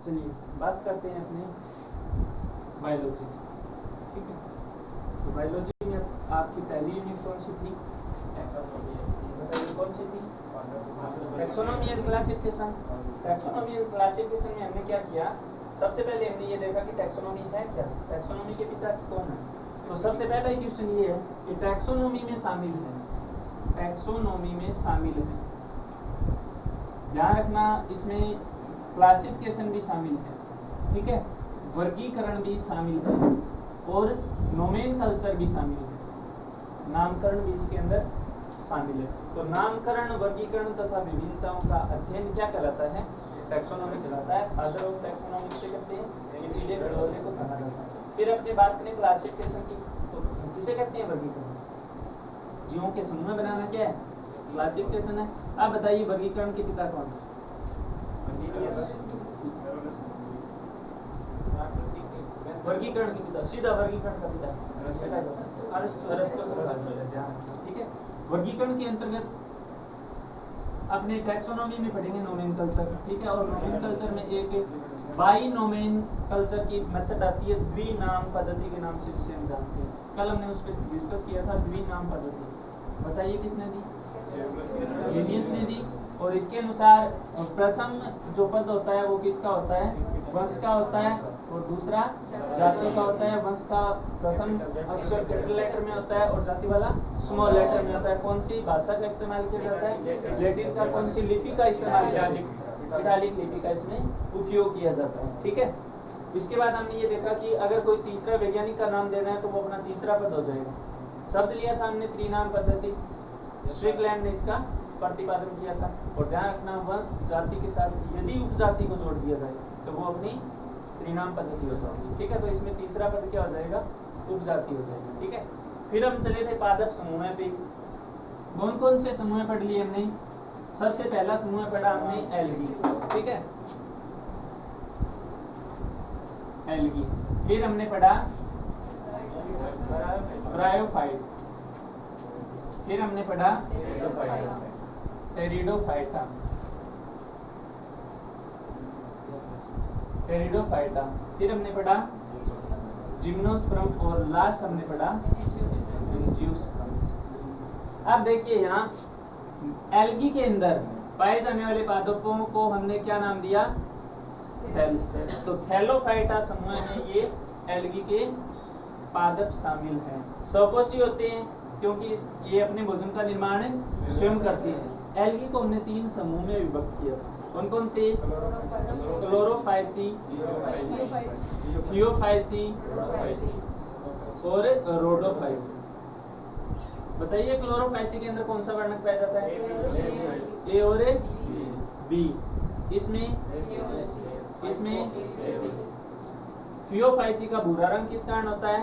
चलिए बात करते हैं अपने बायोलॉजी, ठीक है। तो बायोलॉजी में आपकी पहली यूनिट कौन सी थी? बताइए कौन सी थी? Taxonomy and classification. Taxonomy and classification में हमने क्या किया? सबसे पहले हमने ये देखा कि टैक्सोनॉमी है क्या, टैक्सोनॉमी के पिता कौन है। तो सबसे पहला क्वेश्चन ये है कि टैक्सोनॉमी में शामिल है, टैक्सोनॉमी में शामिल है, ध्यान रखना इसमें क्लासिफिकेशन भी शामिल है, ठीक है, वर्गीकरण भी शामिल है और नोमेनकल्चर भी शामिल है, नामकरण भी इसके अंदर शामिल है। तो नामकरण, वर्गीकरण तथा विभिन्नताओं का अध्ययन क्या कहलाता है? टैक्सोनॉमी कहलाता है। फादर ऑफ टैक्सोनॉमी किसे कहते हैं? एपिडेमियोलॉजी को कहा जाता है। फिर अपने बात करें क्लासिफिकेशन की, तो किसे कहते हैं? वर्गीकरण। जीवों के समूह बनाना क्या है? क्लासिफिकेशन है। आप बताइए वर्गीकरण के पिता कौन है? वर्गीकरण के पिता, सीधा वर्गीकरण का पिता अरस्तु, ठीक है। वर्गीकरण के अंतर्गत अपने टैक्सोनॉमी में पढ़ेंगे नोमेनकल्चर, ठीक है। और नोमेनकल्चर में एक बाइनोमेनकल्चर की मेथड आती है, द्विनाम पद्धति के नाम से, जिसे हम जानते हैं। कल हमने उस पर डिस्कस किया था, द्विनाम पद्धति। बताइए किसने दी? लिनियस ने दी। और इसके अनुसार प्रथम जो पद होता है वो किसका होता है? वंश का होता है, और दूसरा जाति का होता है। वंश का प्रथम अक्षर कैपिटल लेटर में होता है और जाति वाला स्मॉल लेटर में होता है। कौन सी भाषा का इस्तेमाल किया जाता है? लैटिन का। कौन सी लिपि का इस्तेमाल किया जाता है? इटालिक लिपि का इसमें उपयोग किया जाता है, ठीक है। इसके बाद हमने ये देखा कि अगर कोई तीसरा वैज्ञानिक का नाम देना है तो वो अपना तीसरा पद हो जाएगा। शब्द लिया था हमने त्रिनाम पद्धति, स्ट्रिकलैंड ने इसका प्रतिपादन किया था। और ध्यान रखना, वंश जाति के साथ यदि उपजाति को जोड़ दिया जाए तो वो अपनी त्रिनाम पद्धति हो जाएगी, ठीक है। तो इसमें तीसरा पद क्या हो जाएगा? उपजाति हो जाएगा, ठीक है। फिर हम चले थे पादप समूह पे। कौन कौन से समूह पढ़ लिए हमने? सबसे पहला समूह पढ़ा हमने एल्गी, ठीक है, एल्गी। फिर हमने पढ़ा ब्रायोफाइट, फिर हमने पढ़ा टेरिडोफाइटा, टेरिडोफाइटा। फिर हमने पढ़ा जिम्नोस्पर्म और लास्ट हमने पढ़ा एंजियोस्पर्म। अब देखिए यहाँ एल्गी के अंदर पाए जाने वाले पादपों को हमने क्या नाम दिया? तो थैलोफाइटा समूह में ये एल्गी के पादप शामिल हैं। स्वकोषी होते हैं क्योंकि ये अपने भोजन का निर्माण स्वयं करती है। एल्गी को हमने 3 समूह में विभक्त किया। कौन कौन से? क्लोरोफाइसी, थियोफाइसी और रोडोफाइसी। बताइए क्लोरोफाइसी के अंदर कौन सा वर्णक पाया जाता है? ए और बी। इसमें थियोफाइसी का भूरा रंग किस कारण होता है?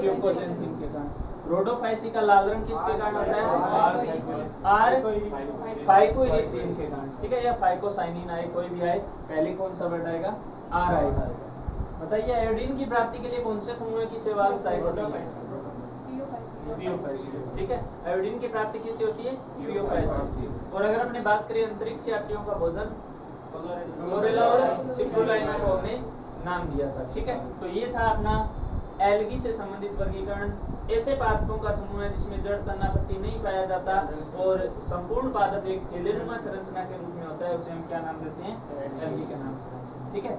ल्यूकोजेंथिन के कारण। रोडोफाइसी का लाल रंग किसके कारण होता है? आर फाइकोइरिथ्रिन के कारण, ठीक है, या फाइकोसाइनिन आए, कोई भी आए, पहले कौन सा वर्ड आएगा? आर आएगा। बताइए आयोडीन की प्राप्ति के लिए कौन से समूह की सेवा सहायक होती है? थियोफाइसी, ठीक है। आयोडीन की प्राप्ति किससे होती है? थियोफाइसी। और अगर हमने बात करें अंतरिक्ष यात्रियों का भोजन, क्लोरेला और सिप्रुलाइना को हमने नाम दिया था, ठीक है। तो ये था अपना एल्गी से संबंधित वर्गीकरण। ऐसे पादपों का समूह है जिसमें जड़ तनापत्ति नहीं पाया जाता और संपूर्ण पादप एक थैलेनुमा संरचना के रूप में होता है, उसे हम क्या नाम देते हैं? एल्गी के नाम से, ठीक है।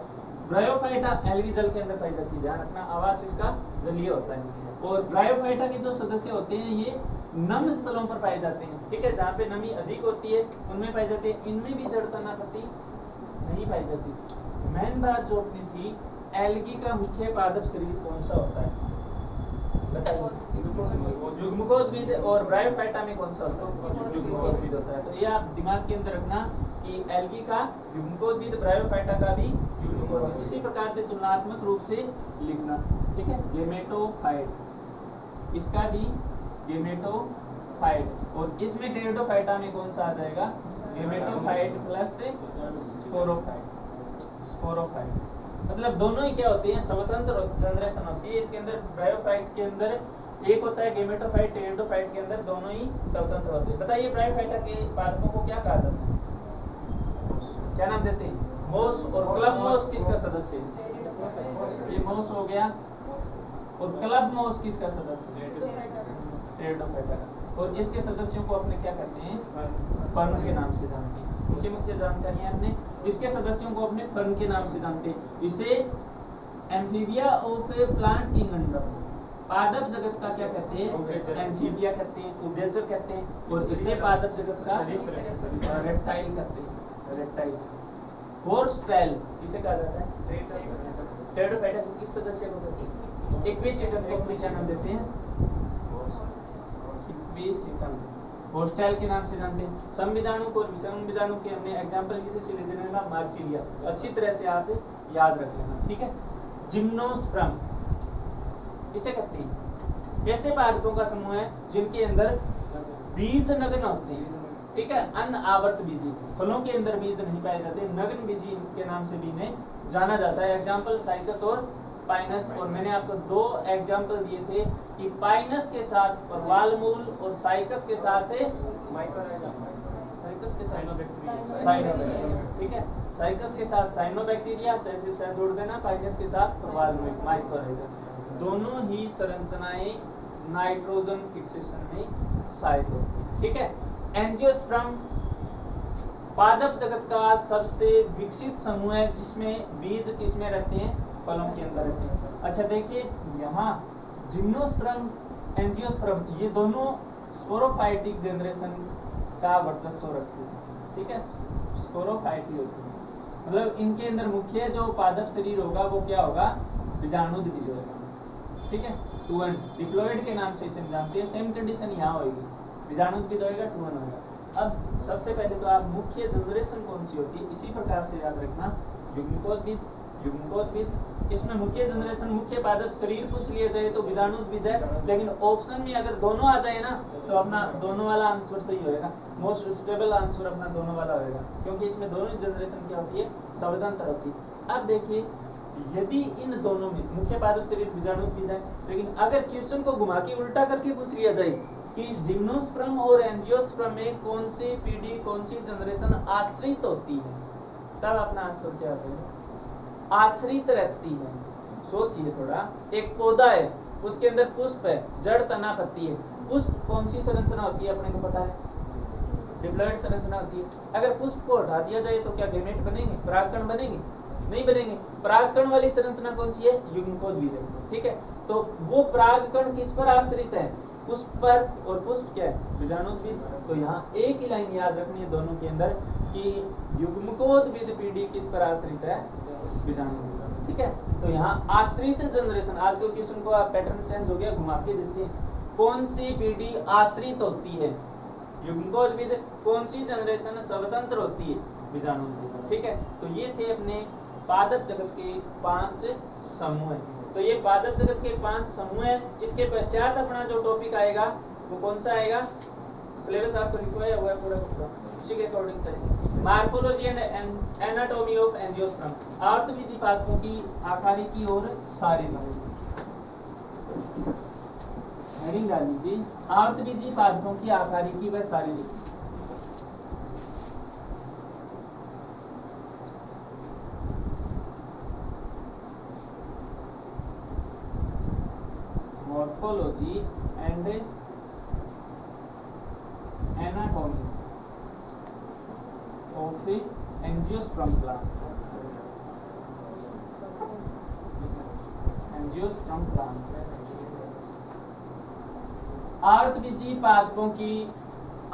ब्रायोफाइटा एल्गी जल के अंदर पाई जाती है, ध्यान रखना, आवास इसका जलीय होता है। और ब्रायोफाइटा के जो सदस्य होते हैं ये नम स्थलों पर पाए जाते हैं, ठीक है, जहाँ पे नमी अधिक होती है उनमें पाई जाती है। इनमें भी जड़ तनापत्ति नहीं पाई जाती। मेन बात जो अपनी थी, एल्गी का मुख्य पादप शरीर कौन सा होता है? युग्मकोद्भिद। और ब्रायोफाइटा में कौन सा होता है? युग्मकोद्भिद होता है। तो ये आप दिमाग के अंदर रखना कि एल्गी का युग्मकोद्भिद, ब्रायोफाइटा का भी युग्मकोद्भिद। इसी प्रकार से तुलनात्मक रूप से लिखना, ठीक है। गेमेटोफाइट, इसका भी गेमेटोफाइट। और इसमें टेरिडोफाइटा में कौन सा आ जाएगा? Gametophyte plus sporophyte. स्पोरोफाइट मतलब दोनों ही क्या होते हैं? स्वतंत्र जनरेशन होती है। इसके अंदर ब्रायोफाइट के अंदर एक होता है गेमेटोफाइट, टेरिडोफाइट के अंदर दोनों ही स्वतंत्र होते हैं। बताइए ब्रायोफाइटा के पादपों को क्या कहा जाता है? क्या नाम देते हैं? मोस। और क्लब मोस किसका सदस्य है? ये मोस हो गया। और क्लब मोस किसका सदस्य है? टेरिडोफाइटा का। और इसके सदस्यों को अपने क्या कहते हैं? फर्न के नाम से जानते हैं। मुख्य मुख्य जानकारियां अपने इसके सदस्यों को अपने फर्न के नाम से जानते हैं। इसे amphibia of A plant kingdom, पादप जगत का क्या कहते हैं? एम्फीबिया कहते हैं, उभयचर कहते हैं। और इसे पादप जगत का रेप्टाइल कहते हैं, रेप्टाइल। होर्सटेल किसे कहा जाता है? टेरिडोफाइटा के किस सदस्य को कहते हैं? इक्विसिटम को अपने क्या नाम देते हैं? इक्विसिटम। होस्टाइल के नाम से जानते हैं। समबीजाणु को, विषम बीजाणु के हमने एग्जांपल लिए थे सिलिजेनेला, मार्सिलिया। अच्छी तरह से आप याद रख लेना, ठीक है। जिम्नोस्पर्म किसे कहते हैं? ऐसे पादपों का समूह है जिनके अंदर बीज नग्न होते हैं, ठीक है। अनावर्त बीजी, फलों के अंदर बीज नहीं पाए जाते, नग्न बीजी के नाम से भी इन्हें जाना जाता है। एग्जांपल साइकस और पाइनस। और मैंने आपको 2 एग्जांपल दिए थे कि पाइनस के साथ परवाल मूल और साइकस के साथ ठीक है, साइकस के साथ साइनोबैक्टीरिया से जोड़ देना, पाइनस के साथ परवाल मूल माइकोराइजा। दोनों ही संरचनाएं नाइट्रोजन फिक्सेशन में सहायक होती है, ठीक है। एंजियोस्पर्म पादप जगत का सबसे विकसित समूह है जिसमें बीज किसमें रहते हैं? फलों के अंदर रहते हैं। अच्छा देखिए यहाँ जिम्नोस्पर्म, एंजियोस्पर्म, ये दोनों स्पोरोफाइटिक जनरेशन का वर्चस्व रखते हैं, ठीक है। स्पोरोफाइटी होती है, मतलब इनके अंदर मुख्य जो पादप शरीर होगा वो क्या होगा? बीजाणुद्वीद होगा, ठीक है। टूअन डिप्लॉइड के नाम से इसे जानते हैं। सेम कंडीशन यहाँ होगी, बीजाणुद्वीद होगा, टूअन होगा। अब सबसे पहले तो आप मुख्य जनरेशन कौन सी होती है इसी प्रकार से याद रखना। युग्मकोद्भिद, युग्मकोद्भिद, इसमें मुख्य जनरेशन, मुख्य पादप शरीर पूछ लिया जाए तो बीजाणुद्भिद है। लेकिन ऑप्शन में अगर दोनों आ जाए ना तो अपना दोनों वाला आंसर सही होएगा। मोस्ट स्टेबल आंसर अपना दोनों वाला होएगा, क्योंकि इसमें दोनों जनरेशन क्या होती है? सावधानता होती है। अब देखिए यदि इन दोनों में मुख्य पादप शरीर बीजाणुद्भिद है, लेकिन अगर क्वेश्चन को घुमा के उल्टा करके पूछ लिया जाए कि जिम्नोस्पर्म और एंजियोस्पर्म में कौन सी पीढ़ी, कौन सी जनरेशन आश्रित होती है, तब अपना आंसर क्या होगा? आश्रित रहती है। सोचिए थोड़ा, एक पौधा है, उसके अंदर पुष्प है, जड़, तना, पत्ती है। पुष्प कौन सी संरचना होती है? अपने को पता है, डिप्लॉइड संरचना होती है। अगर पुष्प को हटा दिया जाए तो क्या गैमेट बनेंगे? परागकण बनेंगे? नहीं बनेंगे। परागकण वाली संरचना कौन सी है? युग्मकोद्भिद है, ठीक है। तो वो परागकण किस पर आश्रित है? पुष्प पर। और पुष्प क्या है? बीजाणुद्भिद। तो यहाँ एक ही लाइन याद रखनी है दोनों के अंदर कि युग्मकोद्भिद पीढ़ी किस पर आश्रित है? बीजाणुद्भिद, ठीक है। तो यहाँ आश्रित जनरेशन, आज के क्वेश्चन को आप पैटर्न चेंज हो गया, घुमा के देते हैं। कौन सी पीढ़ी आश्रित होती है? युग्मकोद्भिद। कौन सी जनरेशन स्वतंत्र होती है? बीजाणुद्भिद, ठीक है। तो ये थे अपने पादप जगत के 5 समूह। तो ये पादप जगत के 5 समूह हैं। इसके पश्चात अपना जो टॉपिक आएगा वो कौन सा आएगा? सिलेबस आपको लिखवाया हुआ है पूरा, उसी के अकॉर्डिंग चलेगा। Morphology and anatomy of angiosperm, आवृतबीजी पादपों की आकारिकी और शारीरिक। हेडिंग डाल लीजिए, आवृतबीजी पादपों की आकारिकी व शारीरिक। Morphology and anatomy of angiosperm plant, angiosperm plant. आवृतबीजी पादपों की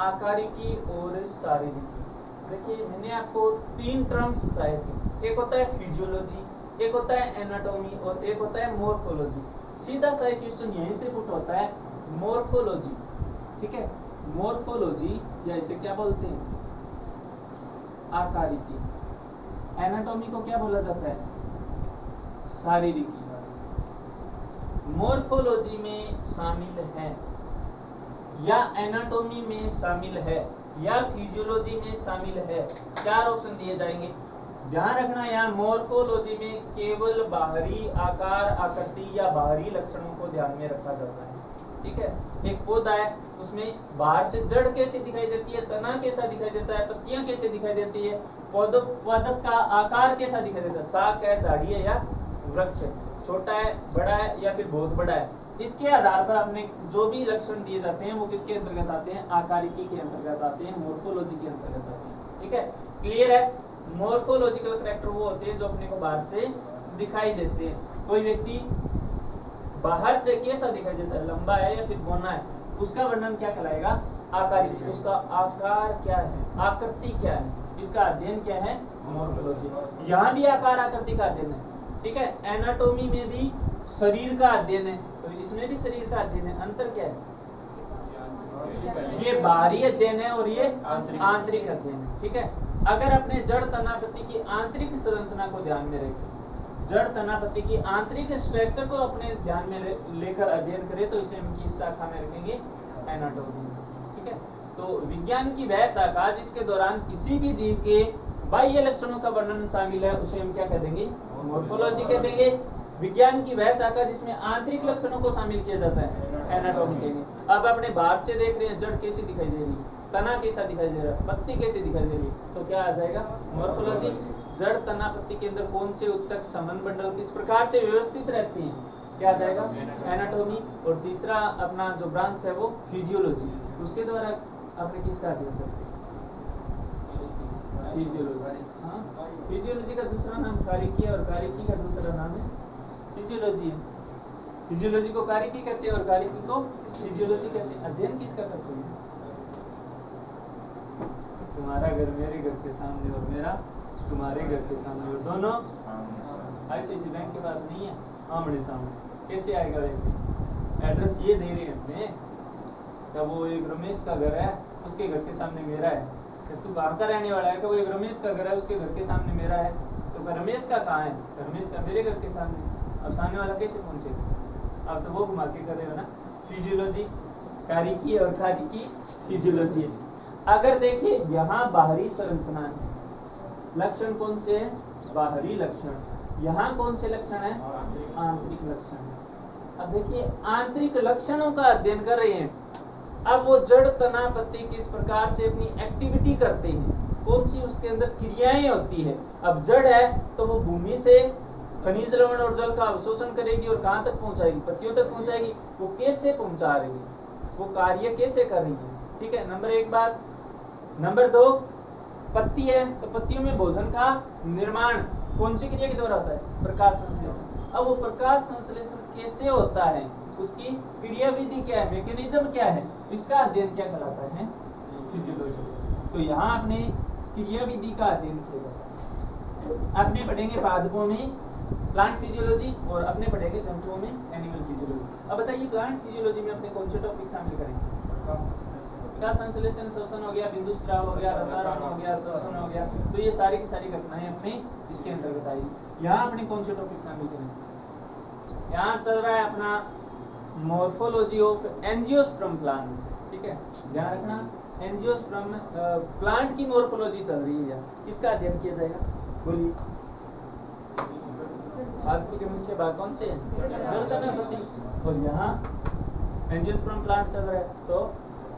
आकारिकी और शारीरिकी। देखिए मैंने आपको 3 टर्म्स बताए थे, एक होता है फिजियोलॉजी, एक होता है एनाटॉमी और एक होता है मॉर्फोलॉजी। सीधा सा क्वेश्चन यहीं से पुट होता है, मॉर्फोलॉजी, ठीक है। मॉर्फोलॉजी या इसे क्या बोलते हैं? आकारिकी। एनाटॉमी को क्या बोला जाता है? शारीरिकी। मॉर्फोलॉजी में शामिल है या एनाटॉमी में शामिल है या फिजियोलॉजी में शामिल है, 4 ऑप्शन दिए जाएंगे। ध्यान रखना यहाँ मॉर्फोलॉजी में केवल बाहरी आकार, आकृति या बाहरी लक्षणों को ध्यान में रखा जाता है, ठीक है। एक पौधा है, उसमें बाहर से जड़ कैसी दिखाई देती है, तना कैसा दिखाई देता है, पत्तियां कैसे दिखाई देती है, पौधक का आकार कैसा दिखाई देता है, शाख है, झाड़ी है या वृक्ष है, छोटा है, बड़ा है या फिर बहुत बड़ा है। इसके आधार पर अपने जो भी लक्षण दिए जाते हैं वो किसके अंतर्गत आते हैं, आकारिकी के अंतर्गत आते हैं, मोर्फोलॉजी के अंतर्गत आते हैं। ठीक है, क्लियर है। मोर्फोलॉजिकल कैरेक्टर वो होते हैं जो अपने को बाहर से दिखाई देते हैं। कोई व्यक्ति बाहर से कैसा दिखाई देता है, लंबा है या फिर बौना है, उसका वर्णन क्या कहलाएगा, आकारिकी। उसका आकार क्या है, आकृति क्या है, इसका अध्ययन क्या है, मोर्फोलॉजी। यहाँ भी आकार आकृति का अध्ययन है। ठीक है, एनाटोमी में भी शरीर का अध्ययन है, तो इसमें भी शरीर का अध्ययन है। अंतर क्या है, ये बाहरी अध्ययन है और ये आंतरिक अध्ययन है। ठीक है, अगर अपने जड़ तनापति की आंतरिक संरचना को ध्यान में रखें, जड़ तनापति की आंतरिक स्ट्रक्चर को अपने ध्यान में लेकर अध्ययन करें, तो इसे हम किस शाखा में रखेंगे, एनाटोमी। ठीक है, तो विज्ञान की वह शाखा जिसके दौरान किसी भी जीव के बाह्य लक्षणों का वर्णन शामिल है, उसे हम क्या कह देंगे, मोर्फोलॉजी कह देंगे। विज्ञान की वह शाखा जिसमें आंतरिक लक्षणों को शामिल किया जाता है, एनाटॉमी कहेंगे। अब अपने बाहर से देख रहे हैं, जड़ कैसी दिखाई दे रही है, तना कैसा दिखाई दे रहा है, पत्ती कैसी दिखाई दे रही है, तो क्या आ जाएगा, मोर्फोलॉजी। जड़ तना पत्ती के अंदर कौन से उत्तक संबंध मंडल किस प्रकार से व्यवस्थित रहती हैं, क्या आ जाएगा, एनाटॉमी। और तीसरा अपना जो ब्रांच है वो फिजियोलॉजी, उसके द्वारा अपने किसका अध्ययन करते हैं, फिजियोलॉजी। हाँ, फिजियोलॉजी का दूसरा नाम कारिकी है और कारिकी का दूसरा नाम है फिजियोलॉजी है। फिजियोलॉजी को कारिकी कहते हैं और कारिकी को फिजियोलॉजी कहते हैं। अध्ययन किसका करते हैं, तुम्हारा घर मेरे घर के सामने और मेरा तुम्हारे घर के सामने, और दोनों आईसीआईसी बैंक के पास नहीं है, आमने सामने। कैसे आएगा व्यक्ति, एड्रेस ये दे रहे हैं अपने, क्या वो एक रमेश का घर है, उसके घर के सामने मेरा है, तू कहाँ का रहने वाला है, कि वो एक रमेश का घर है, उसके घर के सामने मेरा है, तो रमेश का कहाँ है, रमेश का मेरे घर के सामने। अब सामने वाला कैसे पहुंचेगा, अब तो वो घुमा के कर रहे हो ना। फिजियोलॉजी कारिकी और कारिकी फिजियोलॉजी। अगर देखिए यहाँ बाहरी संरचना है, लक्षण कौन से है, बाहरी लक्षण। यहाँ कौन से लक्षण है, आंतरिक लक्षण। अब देखिए आंतरिक लक्षणों का अध्ययन कर रहे हैं। अब वो जड़ तना पत्ती किस प्रकार से अपनी एक्टिविटी करते हैं, कौन सी उसके अंदर क्रियाएं होती है। अब जड़ है तो वो भूमि से खनिज लवण और जल का अवशोषण करेगी और कहाँ तक पहुंचाएगी, पत्तियों तक पहुंचाएगी। वो कैसे पहुंचा रही है, वो कार्य कैसे कर रही है। ठीक है, नंबर एक बात। नंबर दो, पत्ती है तो पत्तियों में भोजन का निर्माण कौन सी क्रिया के द्वारा होता है, प्रकाश संश्लेषण। अब वो प्रकाश संश्लेषण कैसे होता है, उसकी क्रिया विधि क्या है, मैकेनिज्म क्या है, इसका अध्ययन क्या कराता है, फिजियोलॉजी। तो यहाँ अपने क्रिया विधि का अध्ययन किया जाता है। अपने पढ़ेंगे पादपों में प्लांट फिजियोलॉजी और अपने पढ़ेंगे जंतुओं में एनिमल फिजियोलॉजी। अब बताइए प्लांट फिजियोलॉजी में अपने कौन से टॉपिक शामिल करेंगे, प्रकाश संश्लेषण, श्वसन हो गया, बिंदु स्राव हो गया, रसायन हो गया, श्वसन हो गया। तो ये सारी की सारी घटनाएं अपने इसके अंतर्गत आएगी। यहाँ अपने कौन से टॉपिक शामिल करेंगे, यहाँ चल रहा है अपना मॉर्फोलॉजी ऑफ एंजियोस्पर्म प्लांट। ठीक है, ध्यान रखना, एंजियोस्पर्म प्लांट की मॉर्फोलॉजी चल रही है, इसका अध्ययन किया जाएगा। बोलिए, पादपों के मुख्य भाग कौन से हैं, जड़ तना पत्ती, और यहाँ एंजियोस्पर्म प्लांट चल रहा है तो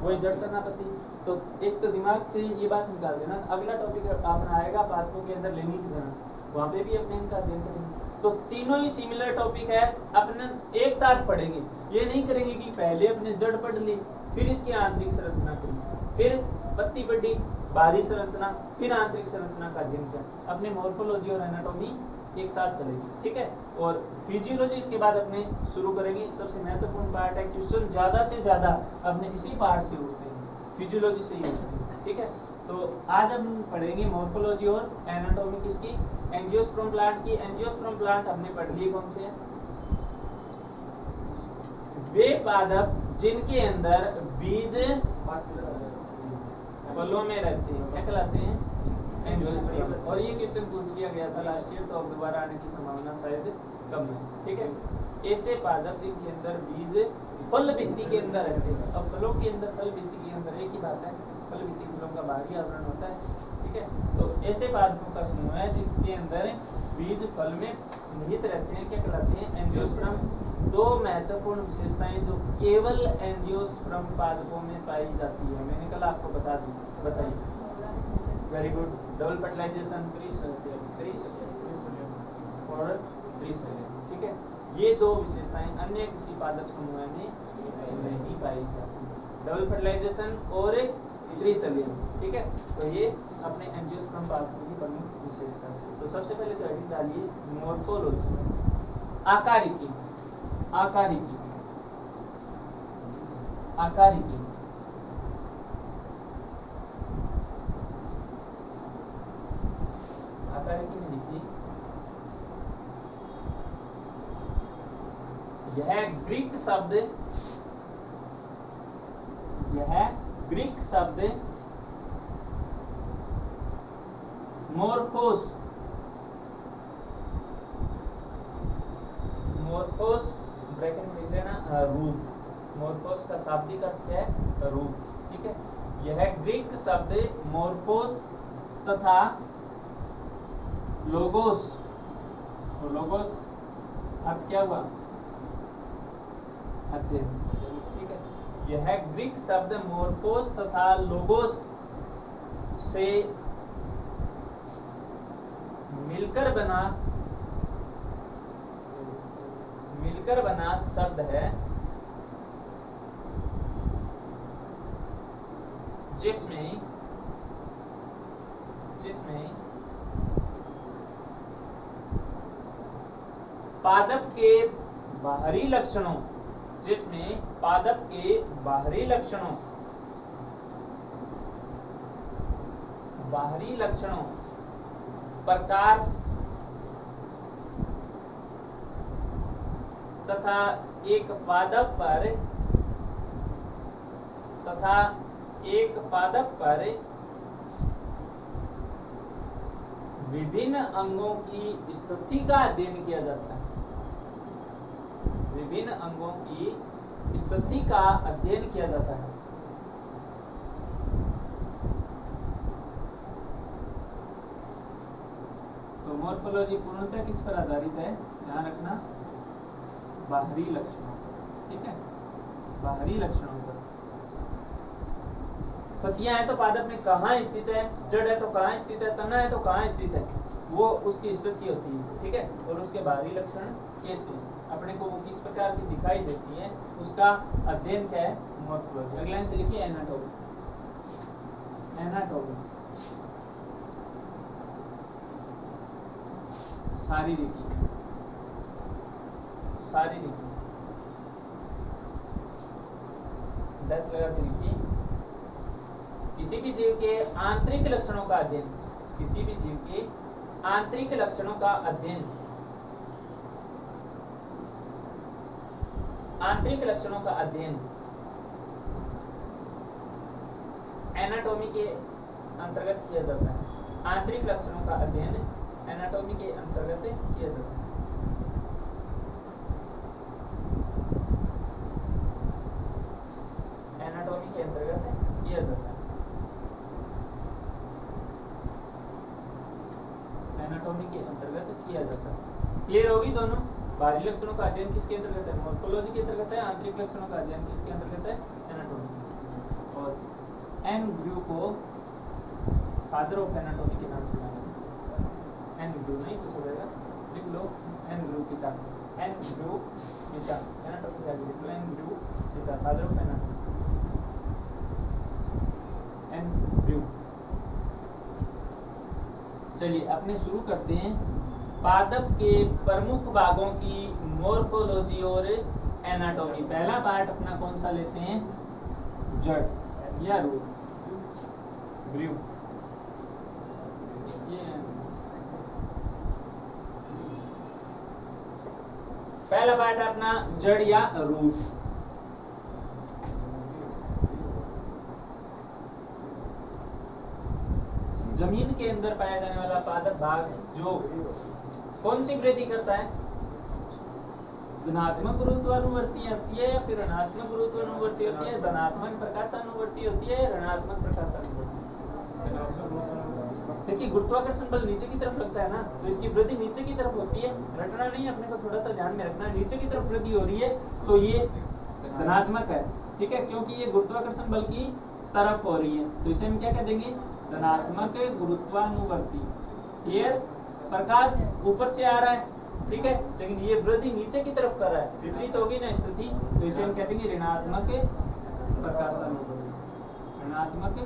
वही जड़ तना पत्ती। तो एक तो दिमाग से ये बात निकाल देना। अगला टॉपिक अपना आएगा पादपों के अंदर लिंगिक जरण, वहाँ पे भी अपने इनका अध्ययन करेंगे। तो तीनों ही सिमिलर टॉपिक है, अपने एक साथ पढ़ेंगे। ये नहीं करेंगे कि पहले अपने जड़ पढ़ ली, फिर इसकी आंतरिक संरचना करी, फिर पत्ती पढ़ी, बाहरी संरचना, फिर आंतरिक संरचना का अध्ययन किया। अपने मॉर्फोलॉजी और एनाटॉमी एक साथ चलेगी। ठीक है, और फिजियोलॉजी इसके बाद अपने शुरू करेंगे। सबसे महत्वपूर्ण पार्ट है, क्वेश्चन ज़्यादा से ज़्यादा अपने इसी पार्ट से उठते हैं, फिजियोलॉजी से ही उठते हैं। ठीक है, तो आज हम पढ़ेंगे मॉर्फोलॉजी और एनाटॉमी किसकी, एंजियोस्पर्म प्लांट की। एंजियोस्पर्म प्लांट हमने पढ़ लिए कौन से हैं, वे पादप जिनके अंदर बीज फलों में रहते हैं, क्या कहलाते हैं, एंजियोस्पर्म। और ये क्वेश्चन पूछ लिया गया था लास्ट ईयर, तो अब दोबारा आने की संभावना शायद कम है। ठीक है, ऐसे पादप जिनके अंदर बीज फल भित्ति के अंदर रहते हैं। अब फलों के अंदर, फल भित्ति के अंदर एक ही बात है, फल भित्ति फलों का बाहरी आवरण होता है। ठीक है, तो ऐसे पादपों का समूह है जिनके अंदर बीज फल में निहित रहते हैं, क्या कहलाते हैं? एंजियोस्पर्म। दो महत्वपूर्ण विशेषताएं जो केवल एंजियोस्पर्म पादपों में पाई जाती है, मैंने कल आपको बता दी, बताइए। Very good. डबल फर्टिलाइजेशन, और त्रिशल्य, ठीक है। ये दो विशेषताएं अन्य किसी पादप समूह में नहीं पाई जाती, डबल फर्टिलाइजेशन और त्रिशल्य, ठीक है। तो ये अपने एंजियोस्पर्म पादपों की प्रमुख विशेषता है। तो सबसे पहले तो हेडिंग डालिए मॉर्फोलॉजी, आकारिकी। आकारिकी, आकारिकी, आकारिकी में लिखिए, यह ग्रीक शब्द, यह ग्रीक शब्द मोर्फोस, मोर्फोस ब्रैकेट में लिख लेना, रूप। मोर्फोस का शाब्दिक अर्थ क्या है? रूप, ठीक है। यह ग्रीक शब्द मोर्फोस तथा लोगोस, तो लोगोस अर्थ क्या हुआ? अध्ययन, ठीक है। यह ग्रीक शब्द मोर्फोस तथा लोगोस से मिलकर बना शब्द है, जिसमें पादप के बाहरी लक्षणों, प्रकार तथा एक पादप पर विभिन्न अंगों की स्थिति का अध्ययन किया जाता है, विभिन्न अंगों की स्थिति का अध्ययन किया जाता है। तो मॉर्फोलॉजी पूर्णतः किस पर आधारित है? ध्यान रखना, बाहरी लक्षणों, ठीक है, बाहरी लक्षणों पर। पत्तियां है तो पादप में कहाँ स्थित है, जड़ है तो कहाँ स्थित है, तना है तो कहाँ स्थित है, वो उसकी स्थिति होती है, ठीक है। और उसके बाहरी लक्षण कैसे अपने को वो किस प्रकार की दिखाई देती है, उसका अध्ययन क्या है? मॉर्फोलॉजी। अगला लाइन से लिखिए एनाटॉमी, एनाटॉमी शारीरिकी, शारीरिकी 10 लगा के लिखिए, किसी भी जीव के आंतरिक लक्षणों का अध्ययन, किसी भी जीव के आंतरिक लक्षणों का अध्ययन, आंतरिक लक्षणों का अध्ययन एनाटॉमी के अंतर्गत किया जाता है, आंतरिक लक्षणों का अध्ययन एनाटॉमी के अंतर्गत किया जाता है। एनाटॉमी के अंतर्गत किया जाता है, एनाटॉमी के अंतर्गत किया जाता है। क्लियर होगी दोनों? बाहरी लक्षणों का अध्ययन किसके अंतर्गत है? मॉर्फोलॉजी के अंतर्गत है। आंतरिक लक्षणों का अध्ययन किसके अंतर्गत है? एनाटॉमी। और एनग्रू को फादर ऑफ एनाटॉमी के नाम से जाना जाता है। एनग्रू नहीं पूछा जाएगा, लिख लो एनग्रू पिता, एनग्रू पिता, एनाटॉमी का लिख लो एनग्रू पिता, फादर ऑफ एनाटॉमी एनग्रू। चलिए अपने शुरू करते हैं पादप के प्रमुख भागों की मॉर्फोलॉजी और एनाटॉमी। पहला पार्ट अपना कौन सा लेते हैं? जड़ या रूट, ग्रीव। पहला पार्ट अपना जड़ या रूट। जमीन के अंदर पाया जाने वाला पादप भाग जो कौन सी वृद्धि करता है? धनात्मक गुरुत्वानुवर्ती होती है या फिर ऋणात्मक गुरुत्वानुवर्ती होती है? धनात्मक प्रकाशानुवर्ती होती है, ऋणात्मक प्रकाशानुवर्ती। देखिए गुरुत्वाकर्षण बल नीचे की तरफ लगता है ना, तो इसकी वृद्धि नीचे की तरफ होती है, रटना नहीं अपने को, थोड़ा सा ध्यान में रखना है। नीचे की तरफ वृद्धि हो रही है तो ये धनात्मक है, ठीक है, क्योंकि ये गुरुत्वाकर्षण बल की तरफ हो रही है, तो इसे हम क्या कह देंगे, धनात्मक गुरुत्वानुवर्ती। ये प्रकाश ऊपर से आ रहा है, ठीक है, लेकिन ये वृद्धि नीचे की तरफ कर रहा है, विपरीत होगी ना स्थिति, तो इसे हम कह देंगे ऋणात्मक प्रकाशानुवर्ती, ऋणात्मक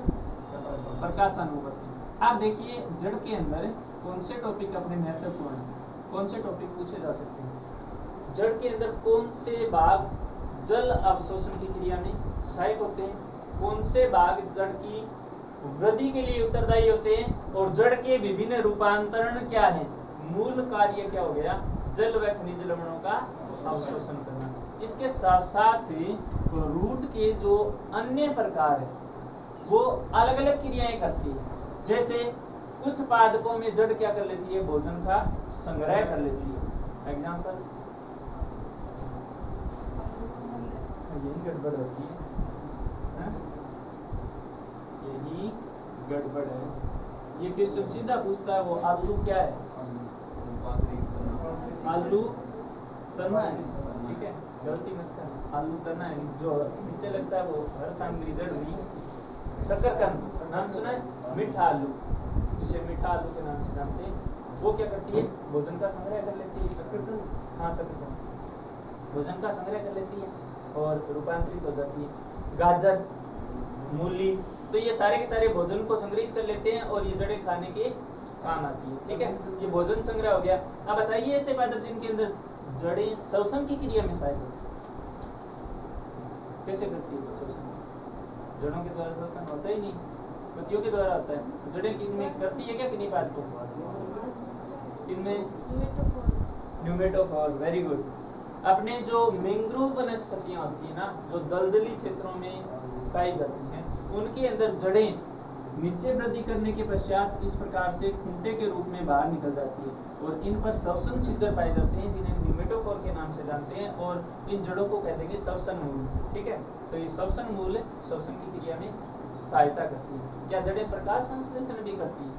प्रकाशानुवर्ती। आप देखिए जड़ के अंदर कौन से टॉपिक अपने महत्वपूर्ण है, कौन से टॉपिक पूछे जा सकते हैं। जड़ के अंदर कौन से भाग जल अवशोषण की क्रिया में सहायक होते हैं, कौन से भाग जड़ की वृद्धि के लिए उत्तरदायी होते हैं, और जड़ के विभिन्न रूपांतरण क्या है, मूल कार्य क्या हो गया, जल व खनिज लवणों का अवशोषण करना। इसके साथ साथ रूट के जो अन्य प्रकार है वो अलग अलग क्रियाएं करती है, जैसे कुछ पादपों में जड़ क्या कर लेती है, भोजन का संग्रह कर लेती है। एग्जाम्पल, यही गड़बड़ होती है, यही गड़बड़ है। ये क्वेश्चन सीधा पूछता है, वो आलू क्या है, आलू तना है, ठीक है, गलती मत करना, आलू तना है, जो नीचे लगता है वो हर सामग्री जड़ हुई। शकरकंद नाम सुना है, मीठा आलू, जिसे मीठा आलू के नाम से जानते हैं, वो क्या करती है, भोजन का संग्रह कर लेती है। शकरकंद, हाँ शकरकंद भोजन का संग्रह कर लेती है और रूपांतरित हो जाती है। गाजर, मूली, तो ये सारे के सारे भोजन को संग्रहित कर लेते हैं और ये जड़ें खाने के काम आती है, ठीक है, ये भोजन संग्रह हो गया। अब बताइए ऐसे पादप जिनके अंदर जड़ें श्वसन की क्रिया में सहायक होती है, कैसे करती है श्वसन, जड़ों के द्वारा श्वसन होता ही नहीं, पत्तियों के द्वारा होता है। जड़ें किनमें करती है क्या, किन्हीं पादपों इनमें, न्यूमेटोफोर, वेरी गुड। अपने जो मैंग्रोव वनस्पतियां होती है ना, जो दलदली क्षेत्रों में पाई जाती हैं, उनके अंदर जड़ें नीचे वृद्धि करने के पश्चात इस प्रकार से खूंटे के रूप में बाहर निकल जाती है और इन पर श्वसन छिद्र पाए जाते हैं, जिन्हें न्यूमेटोफोर के नाम से जानते हैं, और इन जड़ों को कहते हैं श्वसन मूल, ठीक है। तो ये श्वसन मूल श्वसन की क्रिया में सहायता करती है। क्या जड़ें प्रकाश संश्लेषण भी करती है,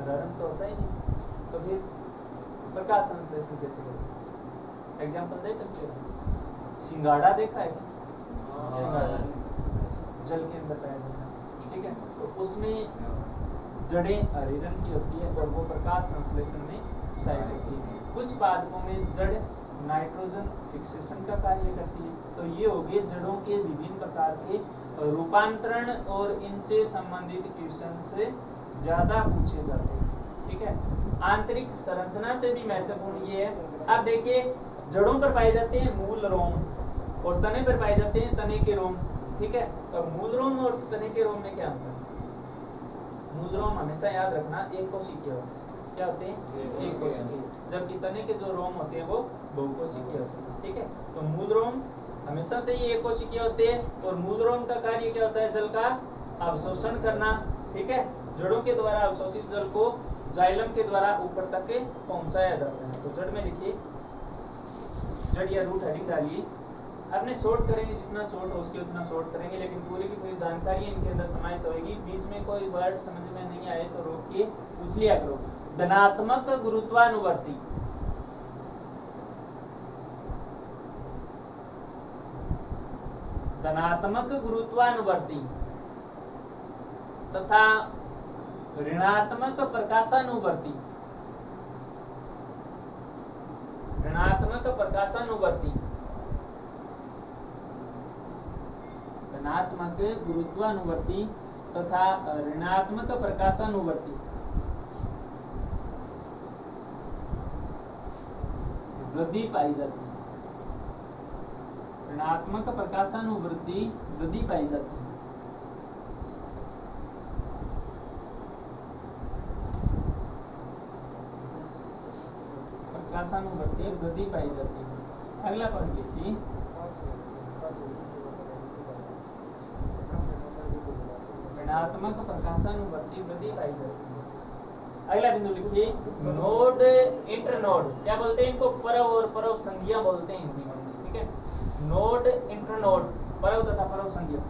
ररम तो होता ही नहीं, तो फिर प्रकाश संश्लेषण कैसे करती है, एग्जाम्पल दे सकते हो। सिंगाड़ा देखा है क्या, सिंगाड़ा जल के अंदर पाया जाता है, ठीक है, तो उसमें जड़ें हरे रंग की होती है और वो प्रकाश संश्लेषण में सहायक होती है। कुछ पादपों में जड़ नाइट्रोजन फिक्सेशन का कार्य करती है। तो ये हो गए जड़ों के विभिन्न प्रकार के रूपांतरण और इनसे संबंधित क्वेश्चन से ज्यादा पूछे जाते हैं, ठीक है। आंतरिक संरचना से भी महत्वपूर्ण ये है, आप देखिए जड़ों पर पाए जाते हैं मूल रोम और तने पर पाए जाते हैं तने के रोम, ठीक है। और मूल रोम और तने के रोम में क्या अंतर है, मूल रोम हमेशा याद रखना एक कोशिकीय होते हैं, क्या होते हैं, एक कोशिकीय, जबकि तने के जो रोम होते हैं वो बहुकोशिकीय होते हैं, ठीक है। तो मूल रोम हमेशा से ही एक कोशिकीय होते हैं और मूल रोम का कार्य क्या होता है, जल का अवशोषण करना, ठीक है। जड़ों के द्वारा अवशोषित जल को जाइलम के द्वारा ऊपर तक पहुंचाया जाता है। तो जड़ में लिखिए, जड़ या रूट हेडिंग डालिए, अपने शॉर्ट करेंगे, जितना शॉर्ट हो उसके उतना शॉर्ट करेंगे, लेकिन पूरी की पूरी जानकारी इनके अंदर समाहित होगी। बीच में कोई वर्ड समझ में नहीं आए तो रोक के पूछ लिया करो। धनात्मक गुरुत्वानुवर्ती, धनात्मक गुरुत्वानुवर्ती तथा ऋणात्मक प्रकाशानुवर्ती, ऋणात्मक प्रकाशानुवर्ती, धनात्मक गुरुत्वानुवर्ती तथा ऋणात्मक प्रकाशानुवर्ती वृद्धि पाई जाती है। ऋणात्मक प्रकाशानुवर्ती वृद्धि पाई जाती है। प्रकाशानुवर्ती वृद्धि पाई जाती है। अगला पॉइंट लिखिए, ऋणात्मक प्रकाशानुवर्ती वृद्धि पाई जाती है। अगला बिंदु लिखिए, नोड इंटरनोड, क्या बोलते हैं इनको, परव और परव संधियां बोलते हैं हिंदी में, ठीक है। नोड इंटरनोड, परव तथा परव संधियां।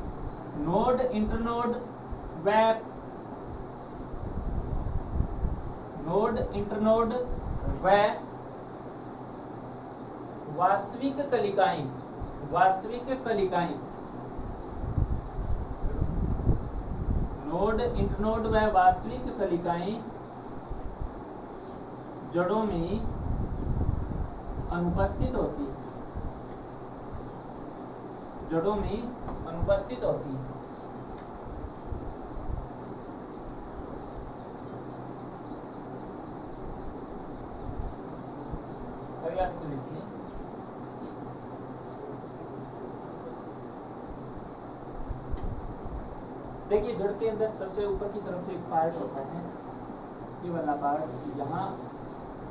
नोड इंटरनोड व नोड, इंटरनोड व वास्तविक कलिकाएं, वास्तविक कलिकाएं, नोड, इंटरनोड व वास्तविक कलिकाएं जड़ों में अनुपस्थित होती है, जड़ों में अनुपस्थित होती है। अगला लिखिए, देखिए जड़ के अंदर सबसे ऊपर की तरफ एक पार्ट होता है, ये वाला पार्ट, यहाँ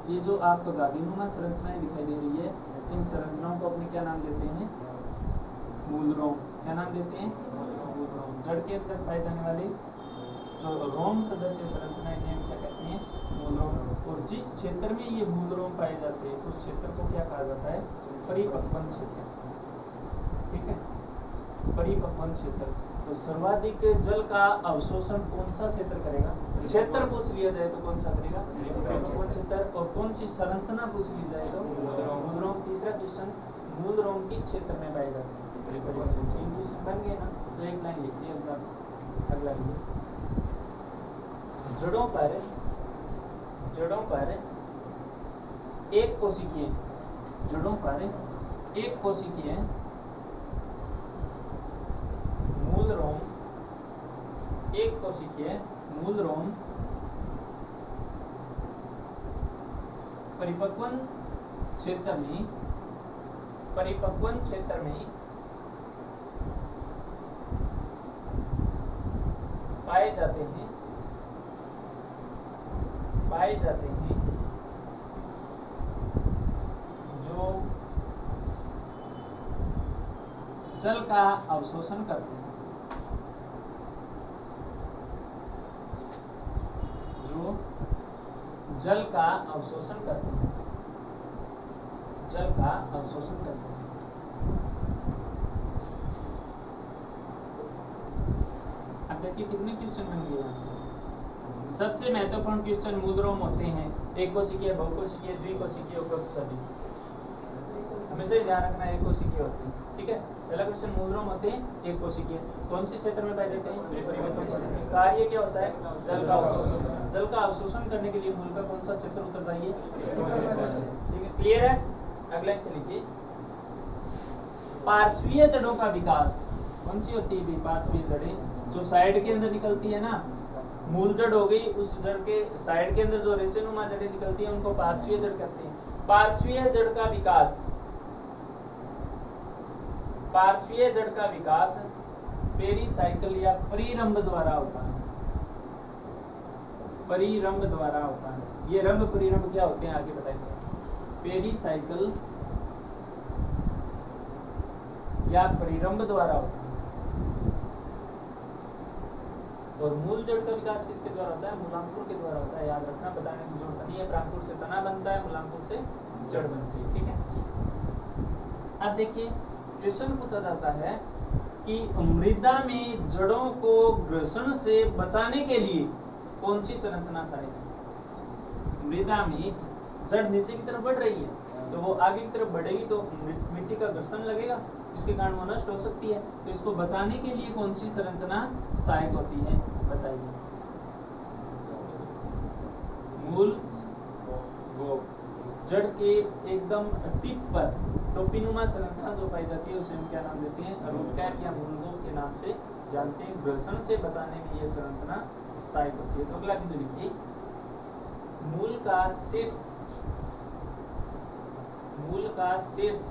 ये जो आपको गाभीनुमा संरचनाएं दिखाई दे रही है, इन संरचनाओं को अपने क्या नाम देते हैं? मूल रोम। क्या नाम देते हैं? मूल रोम। जड़ के अंदर पाए जाने वाले जो रोम सदस्य संरचनाएं हैं क्या कहते हैं? मूल रोम। और जिस क्षेत्र में ये मूल रोम पाए जाते हैं उस क्षेत्र को क्या कहा जाता है? परिपक्वन क्षेत्र। ठीक है, परिपक्वन क्षेत्र। तो सर्वाधिक जल का अवशोषण कौन सा क्षेत्र करेगा? क्षेत्र पूछ लिया जाए तो कौन सा करेगा? परिपक्वन क्षेत्र। और कौन सी संरचना पूछ ली जाए तो मूल रोम। तीसरा क्वेश्चन, मूल रोम किस क्षेत्र में पाए जाते हैं? तीन क्वेश्चन बन गए ना, तो एक लाइन लिखिए। अगला जड़ों पर एक कोशिकीय, जड़ों पर एक कोशिकीय मूल रोम, एक कोशिकीय मूल रोम परिपक्वन क्षेत्र में पाए जाते हैं जो जल का अवशोषण करते हैं, जो जल का अवशोषण करते हैं, जल का अवशोषण करते हैं। अब देखिए कितने क्वेश्चन बन गए यहाँ से। सबसे महत्वपूर्ण क्वेश्चन मूल रोम होते हैं, एक कोशिकीय, बहुकोशिकीय, द्विकोशिकीय, उपरोक्त सभी। हमेशा ध्यान रखना एक कोशिकीय होती है। ठीक है, पहला क्वेश्चन मूल रोम होते हैं एक कोशिकीय, कौन से क्षेत्र में पाए जाते हैं? परिपक्वन क्षेत्र। कार्य क्या होता है? जल का अवशोषण। जल का अवशोषण करने के लिए मूल का कौन सा क्षेत्र उत्तरदायी है? ठीक है, क्लियर है? अगले से लिखिए, पार्श्वीय जड़ों का विकास। कौन सी होती है? पार्श्वीय जड़ें जो साइड के अंदर निकलती है ना, मूल जड़ हो गई, उस जड़ के साइड के अंदर जो रेशेनुमा जड़ें निकलती हैं उनको पार्श्वीय जड़ कहते हैं। पार्श्वीय जड़ का विकास, पार्श्वीय जड़ का विकास पेरीसाइकिल या परिरंभ द्वारा होता है। परिरंभ द्वारा होता है। ये रंभ परिरंभ क्या होते हैं आगे बताएंगे। पेरीसाइकिल या परिरंभ द्वारा होता है। और मूल जड़ का विकास किसके द्वारा होता है? मूलांकुर के द्वारा होता है। याद रखना, बताने की जरूरत नहीं है। प्रांकुर से तना बनता है, मूलांकुर से जड़ बनती है। ठीक है, अब देखिए क्वेश्चन पूछा जाता है कि मृदा में जड़ों को घर्षण से बचाने के लिए कौन सी संरचना सहायक है? मृदा में जड़ नीचे की तरफ बढ़ रही है तो वो आगे की तरफ बढ़ेगी तो मिट्टी का घर्षण लगेगा, इसके कारण वो नष्ट हो सकती है। तो इसको बचाने के लिए कौन सी संरचना सहायक होती है? बताइए। मूल जड़ के एकदम टिप पर टोपीनुमा संरचना जो पाई जाती है उसे हम क्या नाम देते हैं? रूट कैप या मूलगोप के नाम से जानते हैं। घर्षण से बचाने में यह संरचना सहायक होती है। तो अगला बिंदु लिखिए, मूल का शीर्ष, मूल का शीर्ष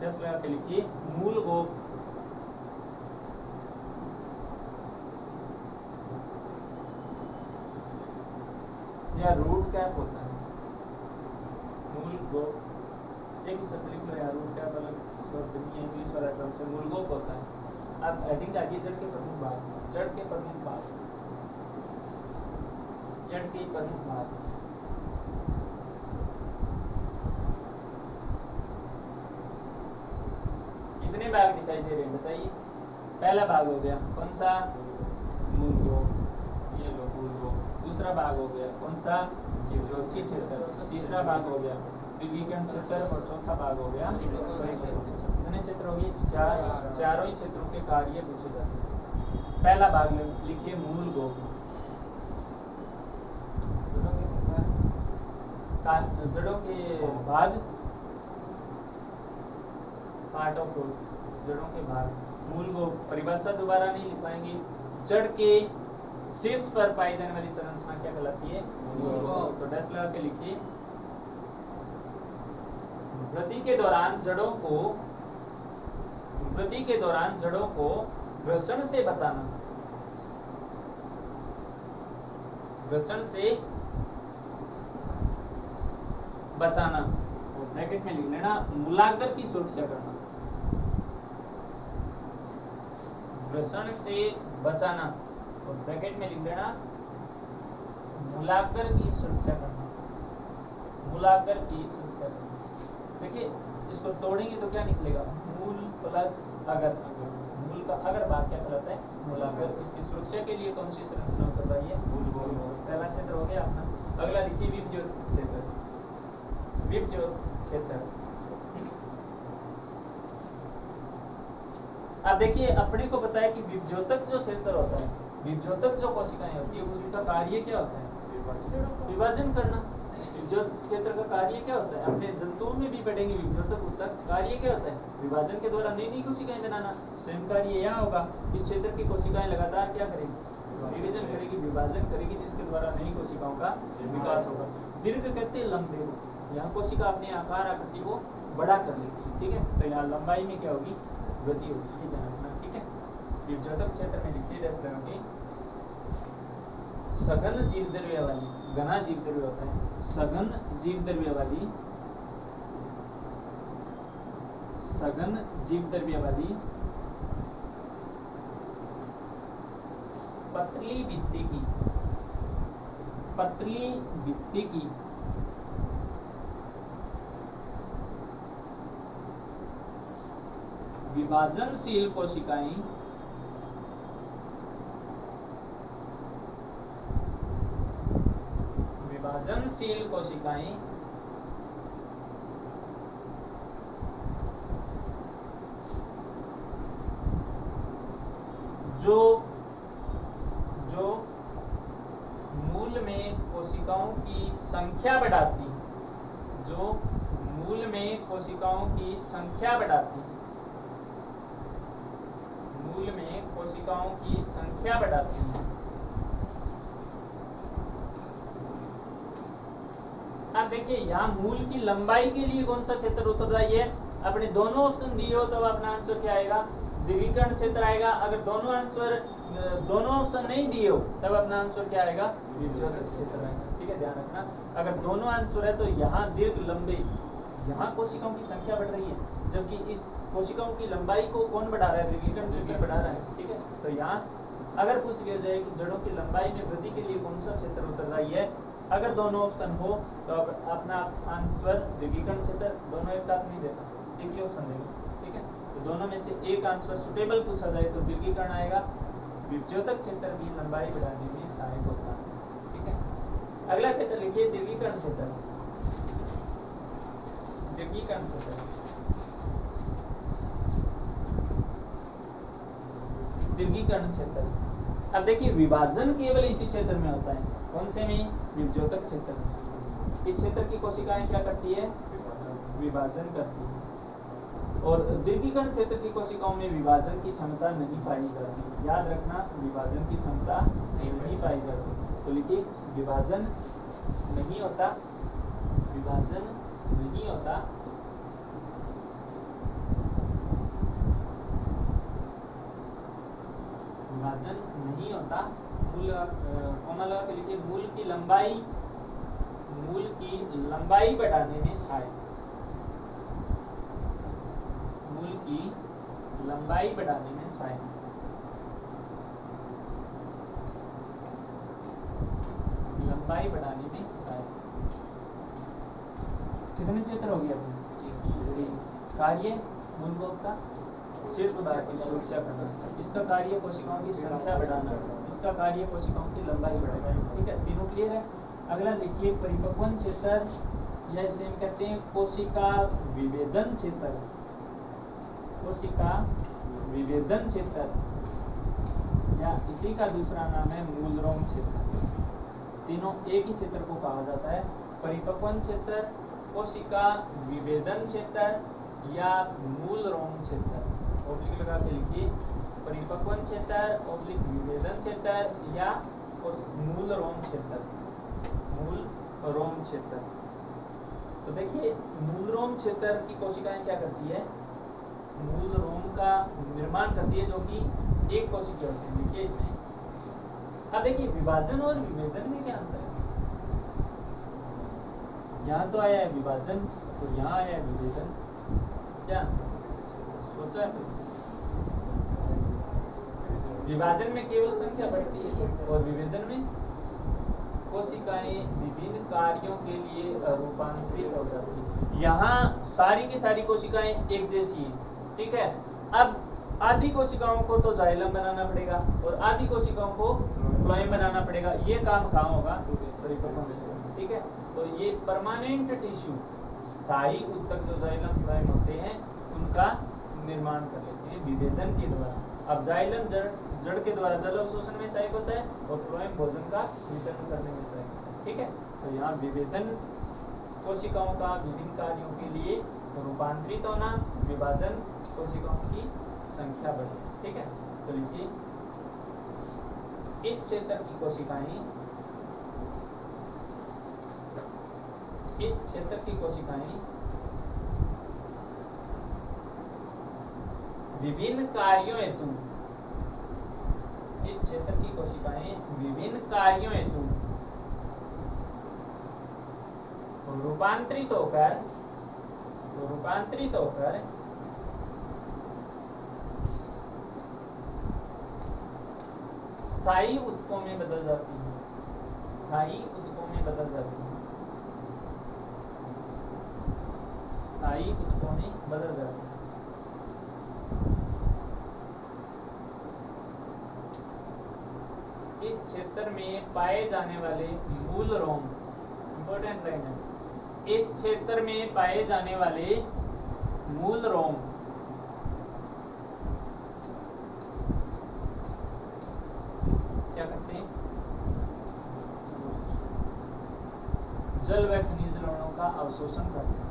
लगा के लिखिए मूल गोप। या रूट कैप होता है। मूल गोप एक ही शब्द लिख लो यार, रूट कैप अलग शब्द नहीं है, इंग्लिश वाला टर्म से मूल गोप होता है। अब हेडिंग आगे जड़ के प्रमुख भाग, जड़ के प्रमुख भाग, जड़ के प्रमुख भाग। कितने भाग दिखाई दे रहे हैं बताइए? पहला भाग हो गया कौन सा? मूल गोप, ये लो मूल गोप। दूसरा भाग हो गया कौन सा, ज्योति क्षेत्र। तीसरा भाग हो गया विकीर्ण क्षेत्र और चौथा भाग हो गया कितने क्षेत्र हो गए, चार। चारों ही क्षेत्रों के कार्य पूछे जाते हैं। पहला भाग लिखिए मूल गोप, जड़ों के भाग, पार्ट ऑफ रूट, जड़ों के भाग। मूल गोप परिभाषा दोबारा नहीं लिख पाएंगे। जड़ के शीर्ष पर पाई जाने वाली संरचना क्या कहलाती है, मूल गोप। तो डैश लगा के लिखिए वृद्धि के दौरान जड़ों को घर्षण से बचाना, घर्षण से बचाना, ब्रैकेट में लिख लेना मूलाग्र की सुरक्षा करना, घर्षण से बचाना और ब्रैकेट में लिख लेना मूलाग्र की सुरक्षा करना, मूलाग्र की सुरक्षा करना। देखिए इसको तोड़ेंगे तो क्या निकलेगा, मूल प्लस अगर, मूल का अगर भाग क्या कहलाता है, मूलाग्र। इसकी सुरक्षा के लिए कौन सी संरचना उत्तर रही है, मूल। पहला क्षेत्र हो गया अपना। अगला लिखिए विभज्योत क्षेत्र, विभज्योत क्षेत्र। अब देखिए अपने को पता है कि विभज्योतक जो क्षेत्र होता है, विभज्योतक जो कोशिकाएं होती है उनका कार्य क्या होता है, विभाजन करना। विभज्योत क्षेत्र का कार्य क्या होता है, अपने जंतुओं में भी पढ़ेंगे। विभज्योतक उत्तक कार्य क्या होता है, विभाजन के द्वारा नई नई कोशिकाएं बनाना। स्वयं कार्य यहाँ होगा, इस क्षेत्र की कोशिकाएं लगातार क्या करेगी, डिवीजन करेगी, विभाजन करेगी, जिसके द्वारा नई कोशिकाओं का विकास होगा। दीर्घ कहते लंबे, यहाँ कोशिका अपने आकार आकृति को बड़ा कर लेती है, ठीक है। तो यहाँ लंबाई में क्या होगी, वृद्धि होगी, ध्यान रखना, ठीक है। विभज्योतक क्षेत्र में लिखिए डैश लगा के सघन जीवद्रव्य वाली, घना जीवद्रव्य होता है, सघन जीवद्रव्य वाली, सघन जीवद्रव्य वाली पतली भित्ति की, पतली भित्ति की विभाजनशील कोशिकाएं विभाजनशील कोशिकाएं जो मूल में कोशिकाओं की संख्या बढ़ाती, जो मूल में कोशिकाओं की संख्या बढ़ाती, मूल में कोशिकाओं की संख्या बढ़ाती है। अब देखिए यहाँ मूल की लंबाई के लिए कौन सा क्षेत्र उत्तरदायी है, अपने दोनों ऑप्शन दिए हो तो अपना आंसर क्या आएगा, द्विविकर्ण क्षेत्र आएगा। अगर दोनों ऑप्शन नहीं दिए हो तब अपना आंसर क्या आएगा, विभज्योतक क्षेत्र आएगा, ठीक है। ध्यान रखना अगर दोनों आंसर है तो यहाँ दीर्घ लंबे, यहाँ कोशिकाओं की संख्या बढ़ रही है, जबकि इस कोशिकाओं की लंबाई को कौन बढ़ा रहा है, द्विविकर्ण क्षेत्र बढ़ा रहा है, ठीक है। तो यहाँ अगर पूछ लिया जाए कि जड़ों की लंबाई में वृद्धि के लिए कौन सा क्षेत्र उत्तरदायी है, अगर दोनों ऑप्शन हो तो अपना आंसर द्विविकर्ण क्षेत्र, दोनों एक साथ नहीं देता, एक ही ऑप्शन देगा, ठीक है। तो दोनों में से एक आंसर सुटेबल पूछा जाए तो द्विविकर्ण आएगा। विभज्योतक क्षेत्र की लंबाई बढ़ाने में सहायक होता है, ठीक है। अगला क्षेत्र लिखिए द्विविकर्ण क्षेत्र, द्विविकर्ण क्षेत्र, द्विविकर्ण क्षेत्र। अब देखिए विभाजन केवल इसी क्षेत्र में होता है, कौन से में, विभज्योतक क्षेत्र में। इस क्षेत्र की कोशिकाएं क्या करती है, विभाजन करती है। और द्विविकर्ण क्षेत्र की कोशिकाओं में विभाजन की क्षमता नहीं पाई जाती, याद रखना विभाजन की क्षमता नहीं पाई जाती। तो लिखिए विभाजन नहीं होता, विभाजन नहीं होता, विभाजन नहीं होता। मूल कोमल के लिखिए मूल की लंबाई बढ़ाने में सहायक, मूल की लंबाई बढ़ाने में सहायक, लंबाई बढ़ाने में सहायक। कितने क्षेत्र हो गए अपने, कार्य मूल गोप का शीर्ष भाग की सुरक्षा करना, इसका कार्य कोशिकाओं की संख्या बढ़ाना, इसका कार्य कोशिकाओं की लंबाई बढ़ाना। ठीक है, तीनों क्लियर है। अगला देखिए परिपक्वन क्षेत्र या इसे हम कहते हैं कोशिका विभेदन क्षेत्र। कोशिका विभेदन क्षेत्र या इसी का दूसरा नाम है मूलरोम क्षेत्र। तीनों एक ही क्षेत्र को कहा जाता है, परिपक्वन क्षेत्र, कोशिका विभेदन क्षेत्र या मूलरोम क्षेत्र। ओब्लिक लगा के लिखिए, परिपक्वन क्षेत्र, ओब्लिक विभेदन क्षेत्र या मूलरोम क्षेत्र। मूलरोम क्षेत्र। तो देखिए मूलरोम क्षेत्र की कोशिकाएं क्या करती है, मूलरोम का निर्माण करती है, जो कि एक कोशिका होते हैं। देखिए इसमें अब देखिए विभाजन और विभेदन में क्या अंतर है। यहाँ तो आया है विभाजन और यहाँ आया है विभेदन, क्या सोचा है? विभाजन में केवल संख्या बढ़ती है और विभेदन में कोशिकाएं विभिन्न कार्यों के लिए रूपांतरित हो जाती है। यहाँ सारी की सारी कोशिकाएं एक जैसी हैं, ठीक है। अब आधी कोशिकाओं को तो जाइलम बनाना पड़ेगा और आधी कोशिकाओं को फ्लोएम बनाना पड़ेगा। ये काम कहाँ होगा, परिपक्वन क्षेत्र, ठीक है। तो ये परमानेंट टिश्यू, स्थायी ऊतक जो जाइलम फ्लोएम होते हैं, उनका निर्माण कर लेते हैं विभेदन के द्वारा। अब जाइलम जड़ के द्वारा जल अवशोषण में सहायक होता है और फ्लोएम भोजन का वितरण करने में सहायक होता है, ठीक है। तो यहाँ विभेदन कोशिकाओं का विभिन्न कार्यों के लिए रूपांतरित होना, विभाजन कोशिकाओं की संख्या बढ़े, ठीक है। तो लिखिए इस क्षेत्र की कोशिकाएं, इस क्षेत्र की कोशिकाएं विभिन्न कार्यों हेतु, इस क्षेत्र की कोशिकाएं विभिन्न कार्यों हेतु रूपांतरित होकर स्थायी ऊतकों में बदल जाती है, स्थायी ऊतकों में बदल जाती है, स्थायी ऊतकों में बदल जाती है। इस क्षेत्र में पाए जाने वाले मूलरोम, इंपॉर्टेंट लाइन है, इस क्षेत्र में पाए जाने वाले मूलरोम क्या करते हैं, जल व खनिज लवणों का अवशोषण करते हैं,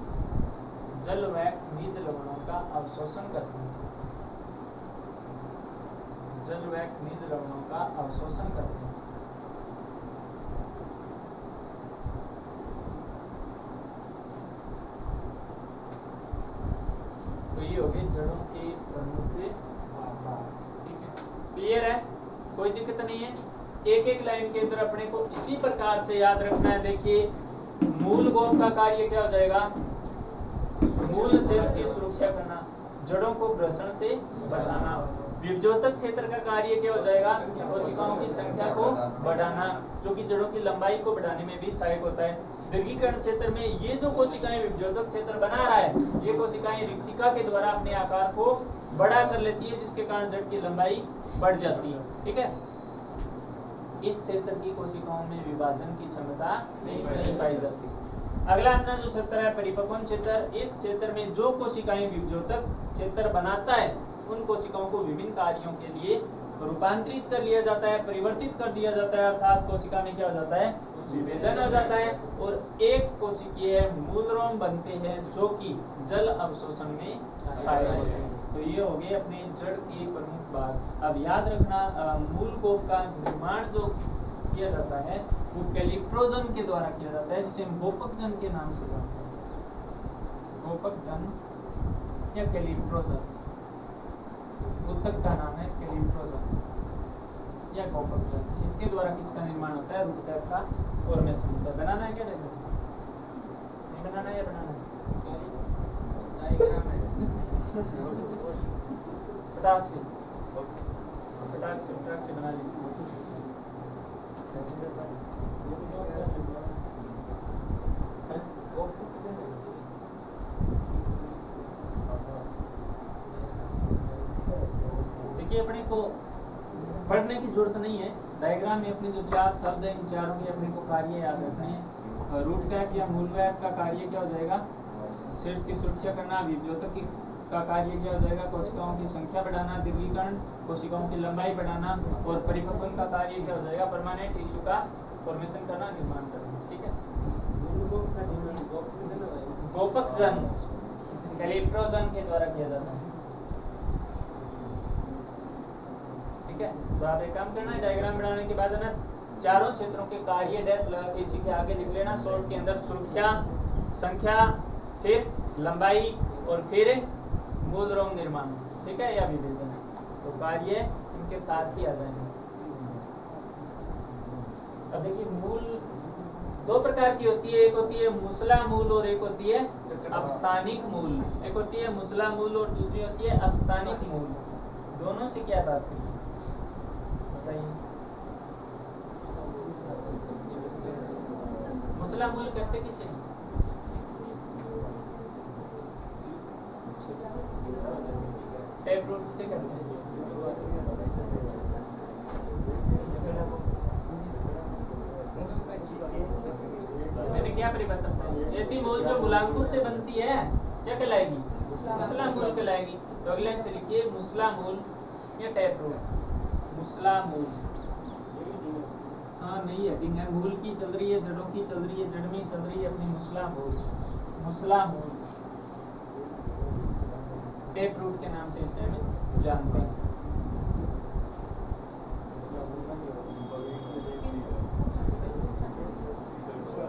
जल व खनिज लवणों का अवशोषण करते हैं, जल व खनिज लवणों का अवशोषण करते हैं। तो ये हो गए जड़ों के प्रमुख भाग, ठीक है। क्लियर है, कोई दिक्कत नहीं है। एक एक लाइन के अंदर अपने को इसी प्रकार से याद रखना है। देखिए मूल गोप का कार्य क्या हो जाएगा, मूल शीर्ष की सुरक्षा करना, जड़ों को घर्षण से बचाना। विभजोतक क्षेत्र का कार्य क्या हो जाएगा, कोशिकाओं की संख्या को बढ़ाना, जो कि जड़ों की लंबाई को बढ़ाने में भी सहायक होता है। दीर्घीकरण क्षेत्र में ये जो कोशिकाएं विभजोतक क्षेत्र बना रहा है, ये कोशिकाएं रिक्तिका के द्वारा अपने आकार को बड़ा कर लेती है, जिसके कारण जड़ की लंबाई बढ़ जाती है, ठीक है। इस क्षेत्र की कोशिकाओं में विभाजन की क्षमता नहीं पाई जाती। अगला अपना जो क्षेत्र है परिपक्वन क्षेत्र, इस क्षेत्र में जो कोशिकाएं विभजोतक क्षेत्र बनाता है, उन कोशिकाओं को विभिन्न कार्यों के लिए रूपांतरित कर लिया जाता है, परिवर्तित कर दिया जाता है, अर्थात कोशिका में क्या हो जाता है, विभेदन हो जाता है और एक कोशिकीय मूलरोम बनते हैं, जो कि जल अवशोषण में सहायक होते हैं। तो ये हो गए अपने जड़ के प्रमुख भाग। अब याद रखना, मूल कोप का निर्माण जो किया जाता है वो कैलिप्रोजन के द्वारा किया जाता है, जिसे हम गोपकजन के नाम से जानते हैं, गोपकजन या कैलिप्रोजन। ऊतक का नाम है कैलिप्रोजन या गोपकजन। इसके द्वारा किसका निर्माण होता है, रूपक का फॉर्मेशन होता है। बनाना है क्या, नहीं बनाना है या बनाना है, फटाक से बना लीजिए। कि अपने को पढ़ने की जरूरत नहीं है, डायग्राम में अपने जो चार शब्द है इन चारों के अपने को कार्य याद रखने हैं। रूट गैप या मूल गैप का कार्य क्या हो जाएगा, शीर्ष की सुरक्षा करना। विभ्योतक का कार्य क्या हो जाएगा, कोशिकाओं की संख्या बढ़ाना। दीर्घीकरण कोशिकाओं की लंबाई बढ़ाना। और परिपक्वन का कार्य क्या हो जाएगा, परमानेंट टिश्यू का फॉर्मेशन करना, निर्माण करना। ठीक है। गोपक जन कैलिप्रोजन के द्वारा किया जाता है। ठीक है। तो आप एक काम करना है, डायग्राम बनाने के बाद है ना चारों क्षेत्रों के कार्य डैश लगा के इसी के आगे लिख लेना। शॉर्ट के अंदर सुरक्षा, संख्या, फिर लंबाई और फिर मूल रोम निर्माण। ठीक है, या विभेदन। तो कार्य इनके साथ ही आ जाएंगे। अब देखिए मूल दो प्रकार की होती है, एक होती है मुसला मूल और एक होती है अपस्थानिक मूल। एक होती है मुसला मूल और दूसरी होती है अपस्थानिक मूल। दोनों से क्या तात्पर्य बताइए। मुसला मूल करते किसे, टैप रूट किसे करते हैं। मैंने क्या परिभाषा बताई, ऐसी मूल जो मूलांकुर से बनती है क्या कहलाएगी, मुसला मूल कहलाएगी। तो अगले से लिखिए मुसला मूल या टैप रूट। मुसला मूल, हाँ नहीं है, मूल की चल रही है, जड़ों की चल रही है, जड़ में चल रही है अपनी मुसला मूल। मुसला मूल टैप रूट के नाम से इसे हम जानते हैं।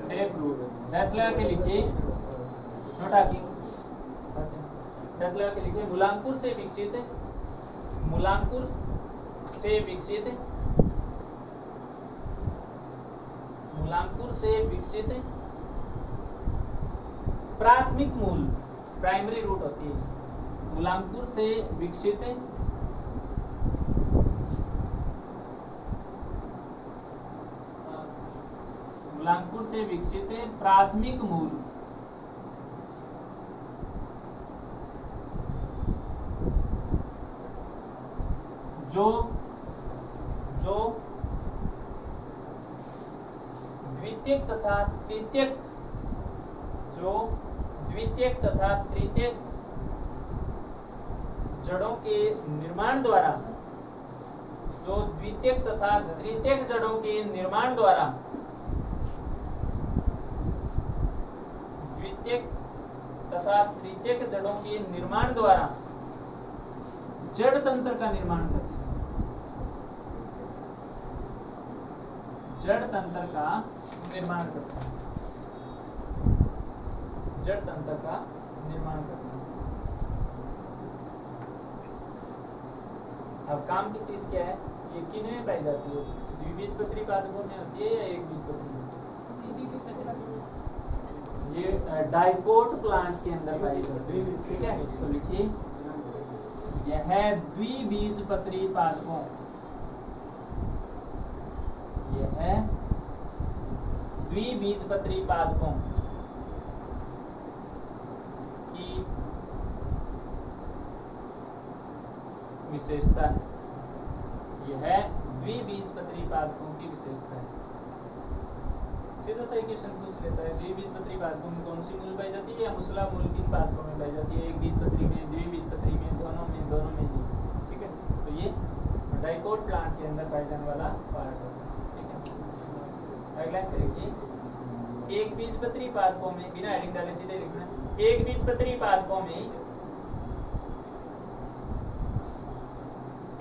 टैप रूट डैश लगा के लिखिए, छोटा की डैश लगा के लिखिए। मूलांकुर से विकसित, मूलांकुर से विकसित, मूलांकुर से विकसित प्राथमिक मूल, प्राइमरी रूट होती है। मूलांकुर से विकसित मूलांकुर से विकसित प्राथमिक मूल जो द्वितीयक तथा तृतीयक, जो द्वितीयक तथा तृतीयक जड़ों के निर्माण द्वारा, जो द्वितीयक तथा तृतीयक जड़ों के निर्माण द्वारा, द्वितीयक तथा तृतीयक जड़ों के निर्माण द्वारा जड़ तंत्र का निर्माण करते हैं। जड़ तंत्र का निर्माण करते हैं, जड़ तंत्र का निर्माण करते हैं। अब काम की चीज क्या है, ये किनमें पाई जाती है, द्विबीजपत्री पादपों में होती है या एक बीजपत्री में। ये डाइकोट प्लांट के अंदर पाई जाती है। ठीक है, तो लिखिए यह द्विबीजपत्री पादपों, यह द्विबीजपत्री पादपों की विशेषता है। यह द्विबीजपत्री पादपों की विशेषता है। सीधा सा क्वेश्चन पूछ लेता है, द्विबीजपत्री पादपों में कौन सी मूल पाई जाती है, या मुसला मूल किन पादपों में पाई जाती है, एक बीजपत्री में, द्विबीजपत्री में, दोनों में, दोनों में नहीं। ठीक है, तो ये डाइकोट प्लांट के अंदर पाए जाने वाला पार्ट होता है। ठीक है, अगला से लिखिए एक बीजपत्री पादपों में, बिना हेडिंग डाले सीधे लिखना, एक बीजपत्री पादपों में,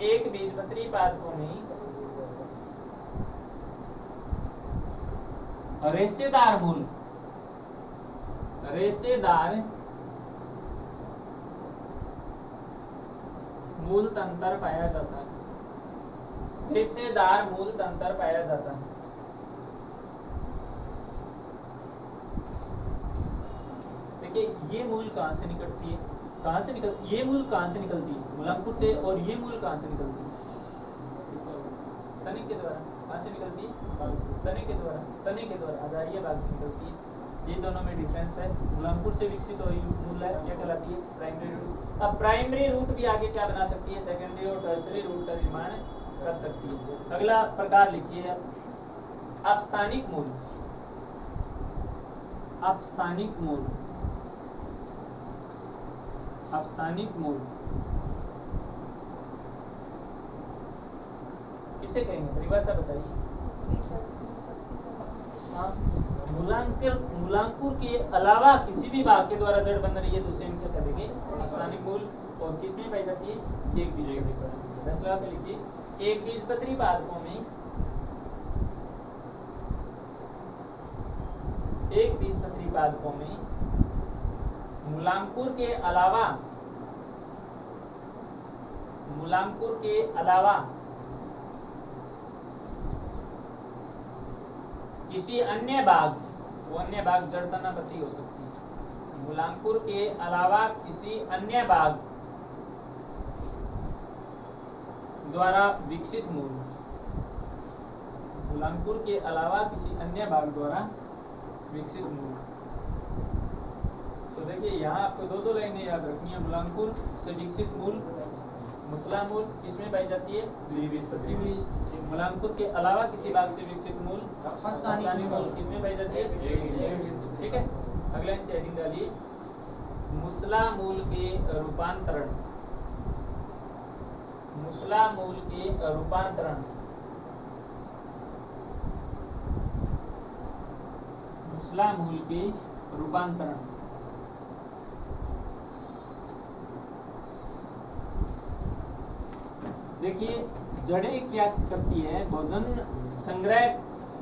एक बीजपत्री पादपों में रेशेदार मूल, रेशेदार मूल तंत्र पाया जाता है। रेशेदार मूल तंत्र पाया जाता है। देखिए ये मूल कहाँ से निकलती है, कहाँ से निकल, ये मूल कहाँ से निकलती है, मूलांकुर से, और ये मूल कहाँ से निकलती है, तने के द्वारा। कहाँ से निकलती है, तने के द्वारा, तने के द्वारा, आधारीय भाग से निकलती है। ये दोनों में डिफरेंस है। मूलांकुर से विकसित हुई मूल है, क्या कहलाती है? Primary root. अब प्राइमरी रूट भी आगे क्या बना सकती है? सेकेंडरी और टर्सरी रूट का निर्माण कर सकती है। अगला प्रकार लिखिए, अपस्थानिक मूल। अपस्थानिक मूल, अपस्थानिक मूल किसे कहेंगे? परिभाषा बताइए। मूलांकुर के अलावा किसी भी भाग के द्वारा जड़ बन रही है तो उसे हम क्या कहेंगे? अपस्थानिक मूल। और किसमें पाई जाती है? एक बीजपत्री पादप। 10 पे लिखिए, एक बीजपत्री पादपों में, एक बीजपत्री पादपों में मूलांकुर के अलावा, मूलांकुर के अलावा किसी अन्य भाग, वो अन्य भाग जड़ तनापति हो सकती है। मूलांकुर के अलावा किसी अन्य भाग द्वारा विकसित मूल, मूलांकुर के अलावा किसी अन्य भाग द्वारा विकसित मूल। तो देखिए यहाँ आपको दो लाइनें याद रखनी है। मूलांकुर से विकसित मूल, मुसला मूल किसमें पाई जाती है? द्विबीजपत्री में। मूलांकुर के अलावा किसी भाग से विकसित मूल, अपस्थानिक मूल किसमें पाई जाती है? ठीक है। अगला इनसे हेडिंग डालिए, मुसला मूल के रूपांतरण, मुसला मूल के रूपांतरण, मुसला मूल के रूपांतरण। देखिए जड़ें क्या करती है? भोजन संग्रह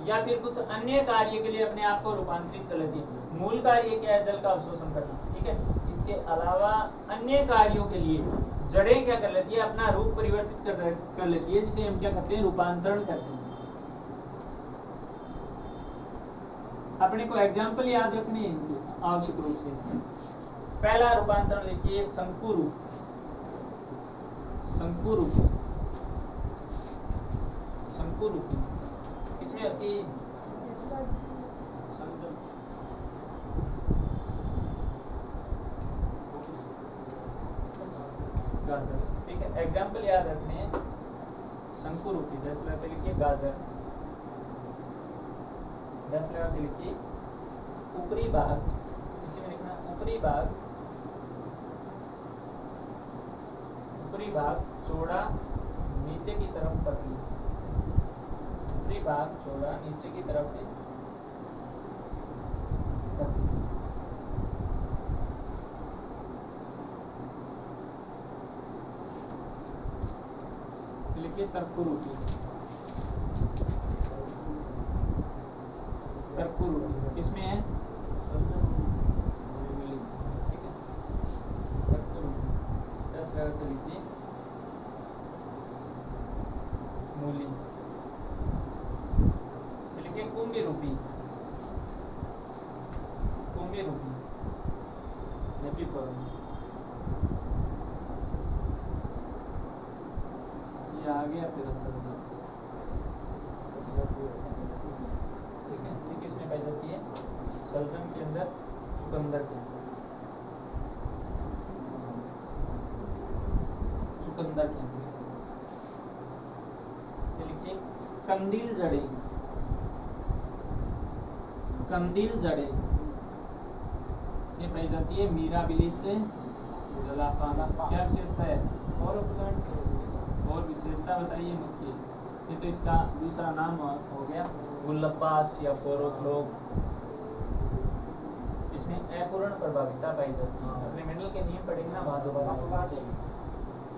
या फिर कुछ अन्य कार्य के लिए अपने आप को रूपांतरित कर लेती है। मूल कार्य क्या है? जल का अवशोषण करना, ठीक है। इसके अलावा अन्य कार्यों के लिए जड़ें क्या कर लेती है? अपना रूप परिवर्तित कर लेती है, जिसे हम क्या कहते हैं? रूपांतरण करते हैं। अपने को एग्जाम्पल याद रखने हैं आवश्यक रूप से। पहला रूपांतरण देखिए, शंकुरूप। शंकुरूप, शंकुरूपी किसमें होती है? गाजर, ठीक है। एग्जाम्पल याद रखने हैं, शंकुरूपी। 10 लगा के लिखिए गाजर। 10 लगा के लिखिए ऊपरी भाग, इसी में लिखना ऊपरी भाग, ऊपरी भाग चौड़ा, नीचे की तरफ पतली। ऊपरी भाग चौड़ा, नीचे की तरफ पतली। लिखिए तर्कुरूपी। तर्कुरूपी किसमें है? ठीक है, तर्कुरूपी। 10 लगा के लिखिए मूली। लिखिए कुंभी रूपी। कुंभी रूपी नेपिफोरम। ये आ गया तेरा सब्जी, ठीक है। ये किसमें पाई जाती है? सलजम के अंदर, चुकंदर के अंदर, चुकंदर के अंदर। लिखिए कंदील जड़ें। कंदील जड़ें ये पाई जाती है मीराबिलिस से जलापाना। क्या विशेषता है? और विशेषता बताइए मुख्य। ये तो इसका दूसरा नाम हो गया गुल्लपास या पोरोक्लोग। इसमें अपूर्ण प्रभाविता पाई जाती है। अपने मेंडल के नियम पढ़ेंगे ना वहाँ दोबारा।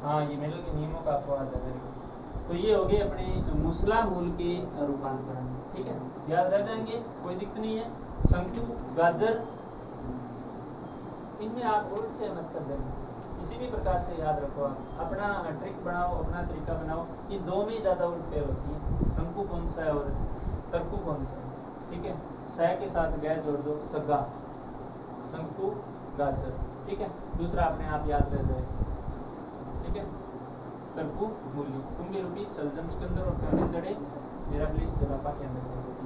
हाँ, ये मेंडल के नियमों का अपवाद है। तो ये हो गए अपने मुसला मूल के रूपांतरण, ठीक है। याद रह जाएंगे, कोई दिक्कत नहीं है। शंकु, गाजर, इनमें आप उल्टे मत कर देना, किसी भी प्रकार से याद रखो। आप अपना ट्रिक बनाओ, अपना तरीका बनाओ। ये दो में ज़्यादा उल्ट फेर होती है। शंकु कौन सा है और तर्कु कौन सा है, ठीक है। स के साथ गै जोड़ दो, सगा। शंकु, गाजर, ठीक है। दूसरा अपने आप याद रह जाए, ठीक है। तर्कु, मूली, कुंभी रूपी, सलजम, चुकंदर और कंदील जड़ें मीराबिलिस जलापा के अंदर।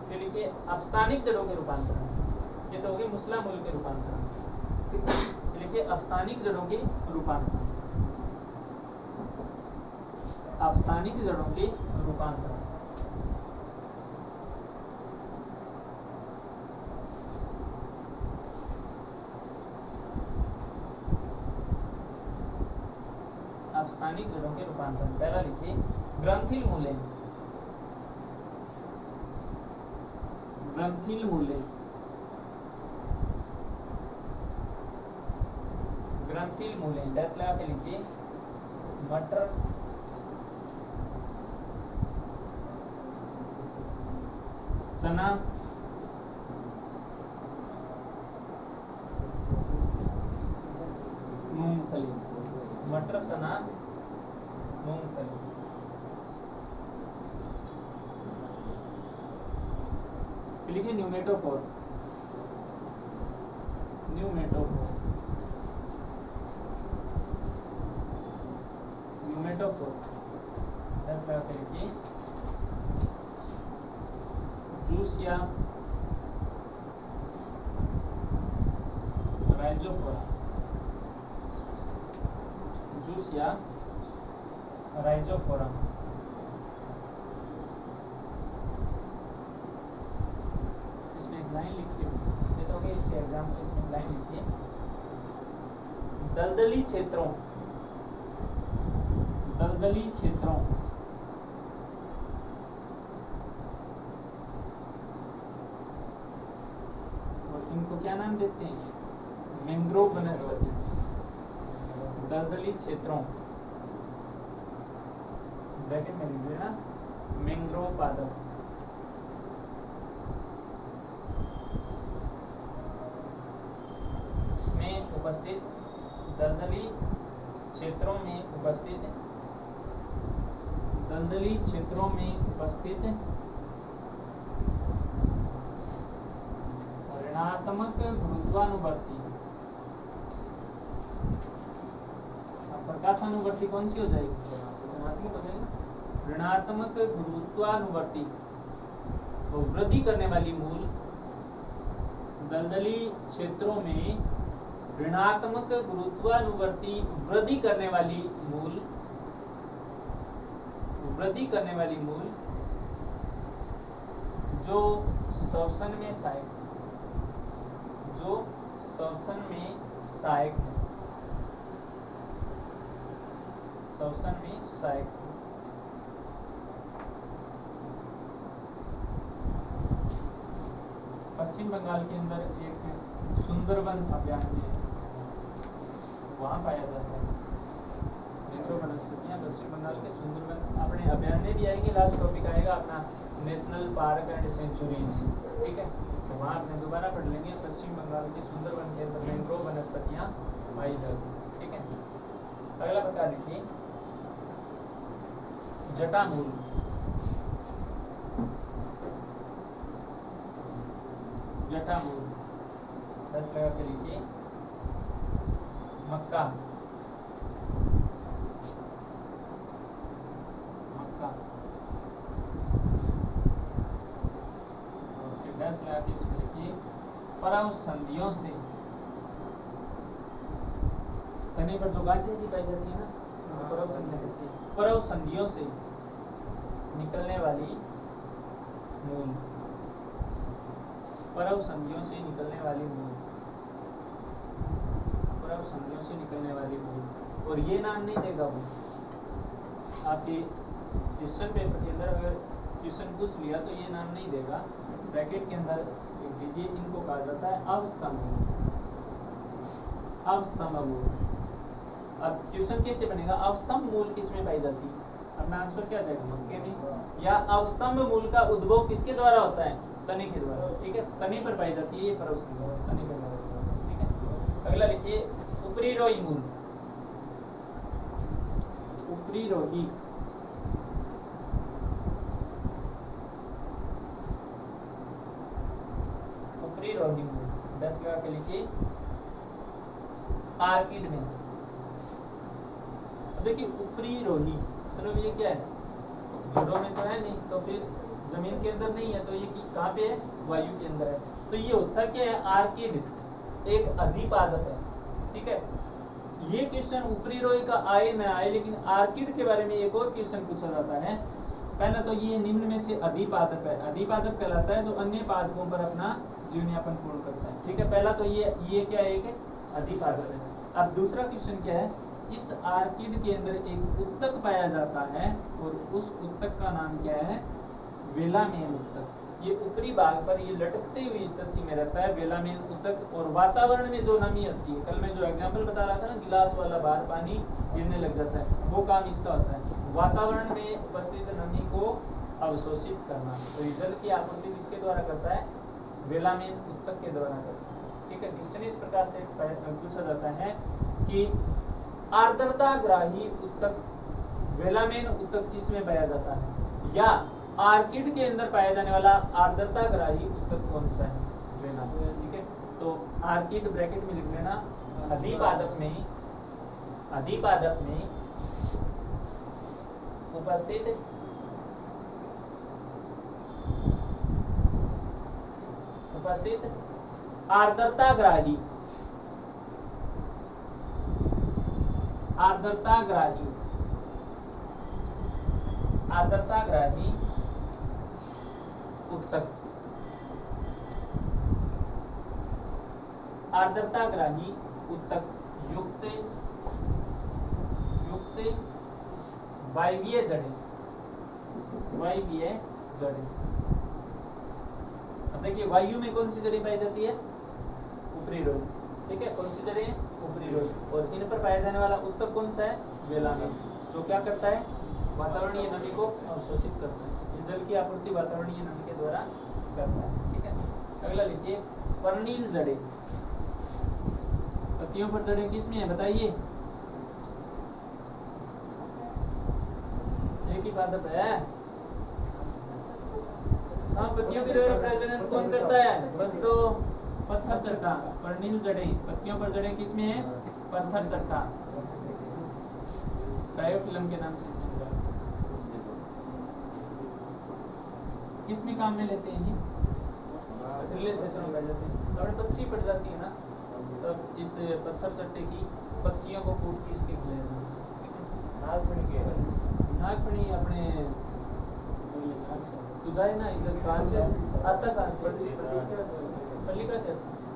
फिर लिखिए अपस्थानिक जड़ों के रूपांतरण। ये तो हो गए मुस्ला मूल के रूपांतरण। लिखिए अपस्थानिक जड़ों के रूपांतरण, अपस्थानिक जड़ों के रूपांतरण। अपस्थानिक जड़ों के रूपांतरण। पहला लिखिए ग्रंथिल मूले, ग्रंथिल मूले, ग्रंथिल मूले डैश लगा के लिखिए मटर, चना, मूंगफली, मटर, चना, मूंगफली। लिखिए न्यूमेटोफोर, न्यूमेटोफोर, न्यूमेटोफोर दस लगा के लिखिए जूसिया, राइजोफोरा, जूसिया, राइजोफोरा। इसमें एक लाइन लिखिए, ये तो इसके एग्जाम्पल, इसमें लाइन लिखिए दलदली क्षेत्रों, दलदली क्षेत्रों और इनको क्या नाम देते हैं, मैंग्रोव वनस्पति। दलदली क्षेत्रों ब्रैकेट में लिख लेना मैंग्रोव पादप। में उपस्थित, दलदली क्षेत्रों में उपस्थित, दलदली क्षेत्रों में उपस्थित ऋणात्मक गुरुत्वानुवर्ती, प्रकाशानुवर्ती कौन सी हो जाएगी, ऋणात्मक हो जाएगी, ऋणात्मक गुरुत्वानुवर्ती तो वृद्धि करने वाली मूल, दलदली क्षेत्रों में ऋणात्मक गुरुत्वानुवर्ती वृद्धि करने वाली मूल, वृद्धि करने वाली मूल जो श्वसन में सहायक, जो श्वसन में सहायक है, श्वसन में सहायक। पश्चिम बंगाल के अंदर एक सुंदरवन अभयारण्य है, वहाँ पाया जाता है मैंग्रोव वनस्पतियाँ। पश्चिम बंगाल के सुंदरवन, अपने अभयारण्य भी आएंगे, लास्ट टॉपिक आएगा अपना नेशनल पार्क एंड सेंचुरीज, ठीक है, तो वहाँ आपने दोबारा पढ़ लेंगे। पश्चिम बंगाल के सुंदरवन के अंदर मैंग्रोव वनस्पतियाँ पाई जाती हैं, ठीक है। अगला प्रकार देखिए जटामूल, जटामूल 10 लगा के लिखिए मक्का, मक्का और 10 लगा के इसमें लिखिए परव संधियों से, तने पर जो गांठें सी पाई जाती है ना, परव संधियां कहती है, परव संधियों से निकलने वाली मूल, परव संधियों से निकलने वाली मूल, परव संधियों से निकलने वाली मूल। और ये नाम नहीं देगा वो, आपके क्वेश्चन पेपर के अंदर अगर क्वेश्चन पूछ लिया तो ये नाम नहीं देगा, ब्रैकेट के अंदर लिख दीजिए, इनको कहा जाता है अवस्तंभ, अवस्तंभ मूल। अब क्वेश्चन कैसे बनेगा, अवस्तंभ मूल किसमें पाई जाती है, अपना आंसर क्या जाएगा, मक्के में। या अवस्तंभ मूल का उद्भव किसके द्वारा होता है, तने के द्वारा, ठीक है, तने पर पाई जाती है ये परव संधि, तने पर पाई जाती है, ठीक है। अगला लिखिए ऊपरी रोही मूल, ऊपरी रोही, ऊपरी रोही मूल 10 लगा के लिखिए आर्किड में। देखिए ऊपरी रोही मतलब ये क्या है, जड़ों में तो है नहीं, तो फिर जमीन के अंदर नहीं है, तो ये कहाँ पे है, वायु के अंदर है। तो ये होता क्या है, आर्किड एक अधिपादप है, ठीक है। ये क्वेश्चन ऊपरी रोए का आए न आए, लेकिन आर्किड के बारे में एक और क्वेश्चन पूछा जाता है। पहला तो ये निम्न में से अधिपादप है, अधिपादप कहलाता है जो अन्य पादपों पर अपना जीवन यापन पूर्ण करता है, ठीक है। पहला तो ये क्या है, एक अधिपादप है। अब दूसरा क्वेश्चन क्या है, इस आर्किड के अंदर एक उत्तक पाया जाता है और उस उत्तक का नाम क्या है, वेलामेन उत्तक। ये ऊपरी भाग पर ये लटकती हुई स्थिति में रहता है वेलामेन उत्तक, और वातावरण में जो नमी होती है, कल मैं जो एग्जांपल बता रहा था ना, गिलास वाला बाहर पानी गिरने लग जाता है, वो काम इसका होता है, वातावरण में उपस्थित नमी को अवशोषित करना। तो ये जल की आपूर्ति किसके द्वारा करता है, वेलामेन उत्तक के द्वारा करता है, ठीक है। क्वेश्चन इस प्रकार से पूछा जाता है कि आर्द्रताग्राही उत्तक वेलामेन उत्तक किसमें पाया जाता है, या आर्किड के अंदर पाया जाने वाला आर्द्रताग्राही उत्तक कौन सा है, वेलामेन, ठीक है। तो आर्किड ब्रैकेट में लिख लेना, अधिपादप में उपस्थित आर्द्रताग्राही उत्तक, आर्द्रताग्राही उत्तक युक्त वायवीय जड़ें। अब देखिए वायु में कौन सी जड़ें पाई जाती है, ऊपरी रोई, ठीक है। कौन सी जड़ें, ऊपरी रोई, और इन पर पाया जाने वाला उत्तक कौन सा है, वेलामेन, जो क्या करता है, वातावरणीय नमी को अवशोषित करता है। जल की आपूर्ति वातावरणीय नमी के द्वारा करता है, ठीक है। अगला लिखिए, पर्णील जड़ें। पत्तियों पर जड़ें किसमें है बताइए, एक ही पादप है। हाँ, पत्तियों के द्वारा प्रजनन कौन करता है, बस तो पत्थर चट्टा। पर्णील जड़ें, पत्तियों पर जड़ें किसमें है, पत्थर चट्टा, डायोफिलम के नाम से सुना। किसमें काम में लेते हैं, पथरीले क्षेत्रों में पाए जाते हैं। और पत्थरी पड़ जाती है ना, तब इस पत्थर चट्टे की पत्तियों को कूट के इसके खिलाना। नागफणी अपने तुझाए ना, इधर कहाँ से आता, कहाँ से, पल्लिका से,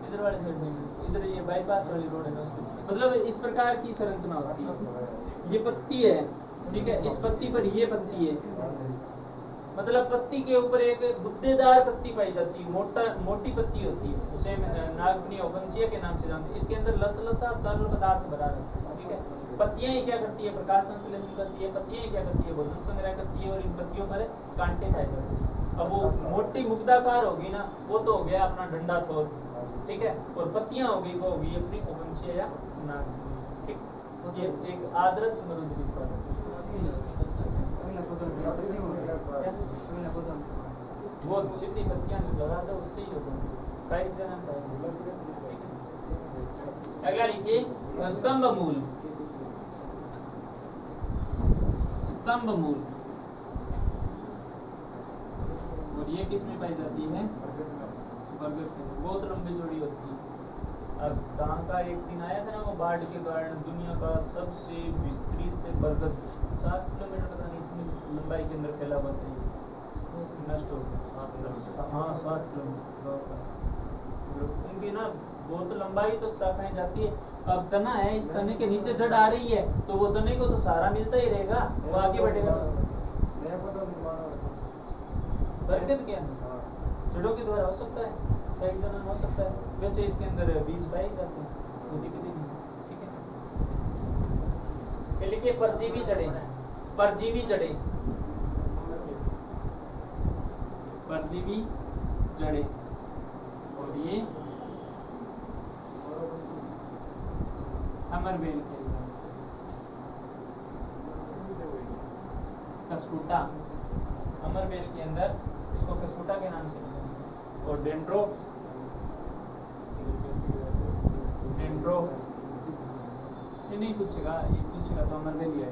इधर वाले साइड में, इधर ये बाईपास वाली रोड है ना, उसमें मतलब इस प्रकार की संरचना होती है। ये पत्ती है, ठीक है, इस पत्ती पर ये पत्ती है, मतलब पत्ती के ऊपर एक गुद्देदार पत्ती पाई जाती है, मोटी पत्ती होती है, उसे नागफनी ओफेंसिया के नाम से जानते हैं। इसके अंदर लसलसा तरल पदार्थ भरा रहता है, ठीक है। पत्तियां ही क्या करती है, प्रकाश संश्लेषण करती है, पत्तियां ही क्या करती है, भोजन संग्रह करती है, और इन पत्तियों पर कांटे पाए जाते हैं। अब वो मोटी मुक्ताकार होगी ना, वो तो हो गया अपना डंडा थोर, ठीक है, और पत्तियां होगी वो होगी अपनी ओफेंसिया या नागफनी, ठीक। ये एक आदर्श मरुद वो सीधी पत्तियां लगा दो, उससे ही होगा कई जन। अगला लिखिए, स्तंभ मूल। और ये किस में पाई जाती है, बरगद में, बहुत लंबी जोड़ी होती है। अब कहाँ का एक दिन आया था ना, वो बाढ़ के कारण दुनिया का सबसे विस्तृत बरगद 7 किलोमीटर पता नहीं इतनी लंबाई के अंदर फैला हुआ था, नष्ट हो गया। हाँ, 7 किलोमीटर उनकी ना बहुत लंबाई तक शाखाएं जाती है। अब तना है, इस तने के नीचे जड़ आ रही है, तो वो तने को तो सहारा मिलता ही रहेगा, वो आगे बढ़ेगा। बरगद के अंदर जड़ों के द्वारा हो सकता है, एक जनन हो सकता है, वैसे इसके अंदर बीज पाए जाते हैं, वो दिक्कत नहीं, ठीक है। फिर लिखिए, परजीवी जड़ें। परजीवी जड़ें, और ये अमरवेल के कस्कुटा, अमरवेल के अंदर इसको कस्कुटा के नाम से, और डेंड्रोफ ये नहीं पूछेगा, ये पूछेगा तो अमरवेल ही है।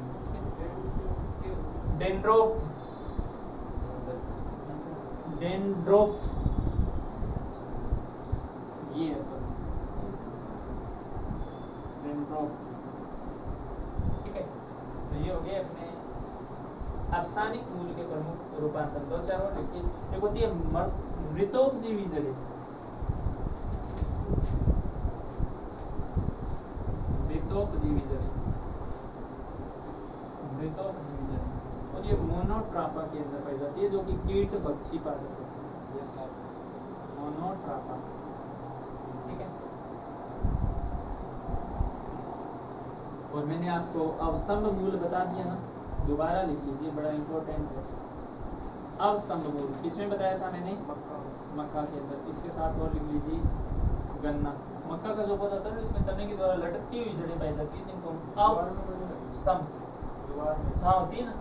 ये है सर रेनड्रॉप। ठीक है, तो ये हो गए अपने अवस्थानिक मूल के प्रमुख रूपांतर। दो चार और लिखिए। एक होती है मृतोपजीवी जड़ें, मृतोपजीवी जड़ें, मृतोपजीवी जड़ें, और ये मोनोट्रापा के अंदर पाई जाती है, जो कि कीट पक्षी पादप है। मोनोट्रापा। ठीक है, और मैंने आपको अवस्तंभ मूल बता दिया ना, दोबारा लिख लीजिए, बड़ा इंपॉर्टेंट है। अवस्तंभ मूल किसमें बताया था मैंने? मक्का के अंदर। इसके साथ और लिख लीजिए गन्ना। मक्का का जो पौधा होता है इसमें तने के द्वारा लटकती हुई जड़ें पाई जाती है, जिनको अवस्तंभ, हाँ होती है ना,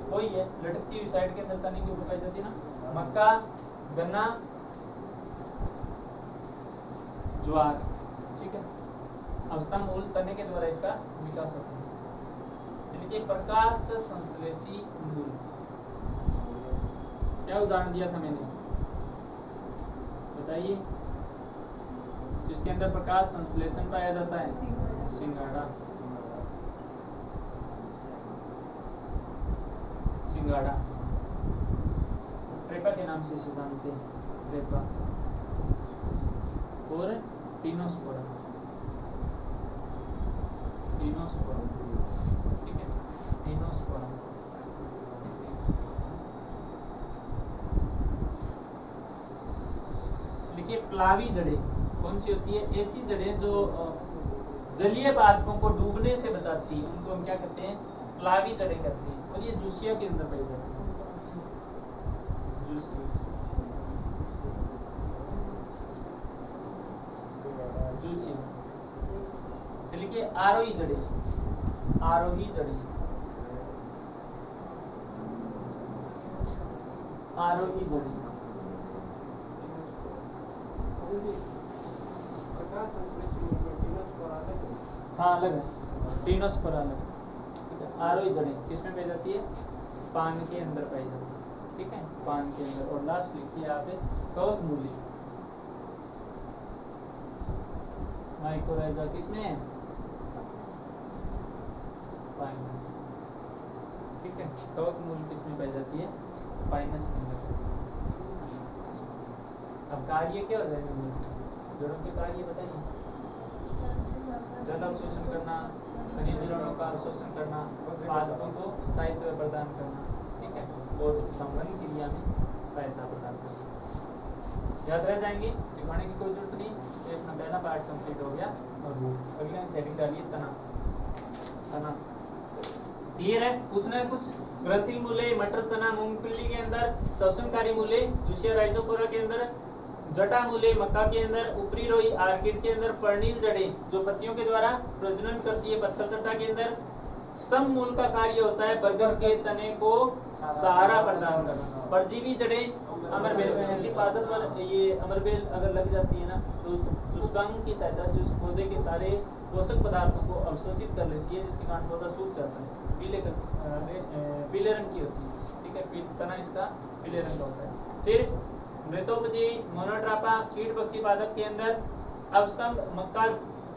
वही है, लटकती हुई साइड के अंदर तने के ऊपर पाई जाती है ना, मक्का, गन्ना, ज्वार। ठीक है, अवस्था मूल तने के द्वारा इसका विकास होता है। देखिए प्रकाश संश्लेषी मूल, क्या उदाहरण दिया था मैंने, बताइए, जिसके अंदर प्रकाश संश्लेषण पाया जाता है? सिंघाड़ा। सिंघाड़ा ट्रेपा के नाम से इसे जानते हैं, ट्रेपा। और टीनोस्पोरा, टीनोस्पोरा। ठीक है, टीनोस्पोरा। देखिए प्लावी जड़ें कौन सी होती है? ऐसी जड़ें जो जलीय पादपों को डूबने से बचाती है, उनको हम क्या कहते हैं? प्लावी जड़ें कहते हैं। और ये जूसिया के अंदर पाई जाती है, जूसिया। लिखिए आरोही जड़ें, आरोही जड़ें, आरोही जड़ें। हाँ अलग है, टीनोस्पोरा अलग। ठीक है, आरोही जड़ें किसमें पाई जाती है? पान के अंदर पाई जाती है। ठीक है, पान के अंदर। और लास्ट लिखिए आप कवक मूली, माइकोराइजा किसमें है? पाइनस। ठीक है, कवक मूल किसमें पाई जाती है? पाइनस के अंदर। अब कार्य क्या हो जाएगा मूल? जड़ों के कार्य बताइए। जल अवशोषण करना, खनिज लवणों का अवशोषण करना, पादपों को स्थायित्व प्रदान करना। ठीक है, और संवहन क्रिया में सहायता प्रदान करना। याद रह जाएंगे, दिखाने की कोई जरूरत नहीं। तो अपना पहला पार्ट कंप्लीट हो गया। और अगले सेटिंग डालिए तना, तना क्लियर है? पूछना है कुछ? ग्रंथिल मूले, मटर, चना, मूंगफली के अंदर श्वसनकारी मूले, जूसिया राइजोफोरा के अंदर, जटा मूले मक्का के अंदर, ऊपरी रोई आर्किड के अंदर, पर्णिल जड़ें जो पत्तियों के द्वारा प्रजनन करती है पत्थर चट्टा के अंदर। स्तंभ मूल का कार्य होता है बरगद के तने को सहारा प्रदान करना। परजीवी जड़ें अमरबेल, किसी पादप पर ये अमरबेल अगर लग जाती है ना, तो शुष्कांग की सहायता से उस पौधे के सारे पोषक पदार्थों को अवशोषित कर लेती है, जिसके कारण पौधा सूख जाता है। पीले रंग की होती है। ठीक है, तना इसका पीले रंग का होता है। फिर मृतोपजीवी मोनोट्रापा, कीट पक्षी पादप के अंदर, अवस्तंभ मक्का,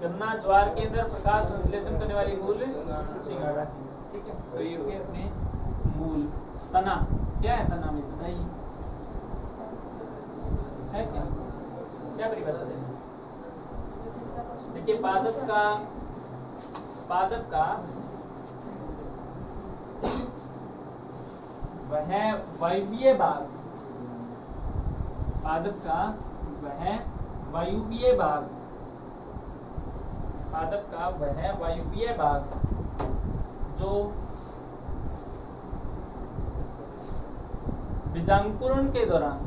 गन्ना, ज्वार के अंदर प्रकाश संश्लेषण करने वाली मूल सिंघाड़ा। ठीक है, तो ये हो अपने मूल। तना क्या है? तना में बताइए, है क्या? क्या परिभाषा देंगे? देखिए पादप का वह वायवीय भाग, पादप का वह वायुवीय भाग, पादप का वह वायुवीय भाग जो बीजांकुरण के दौरान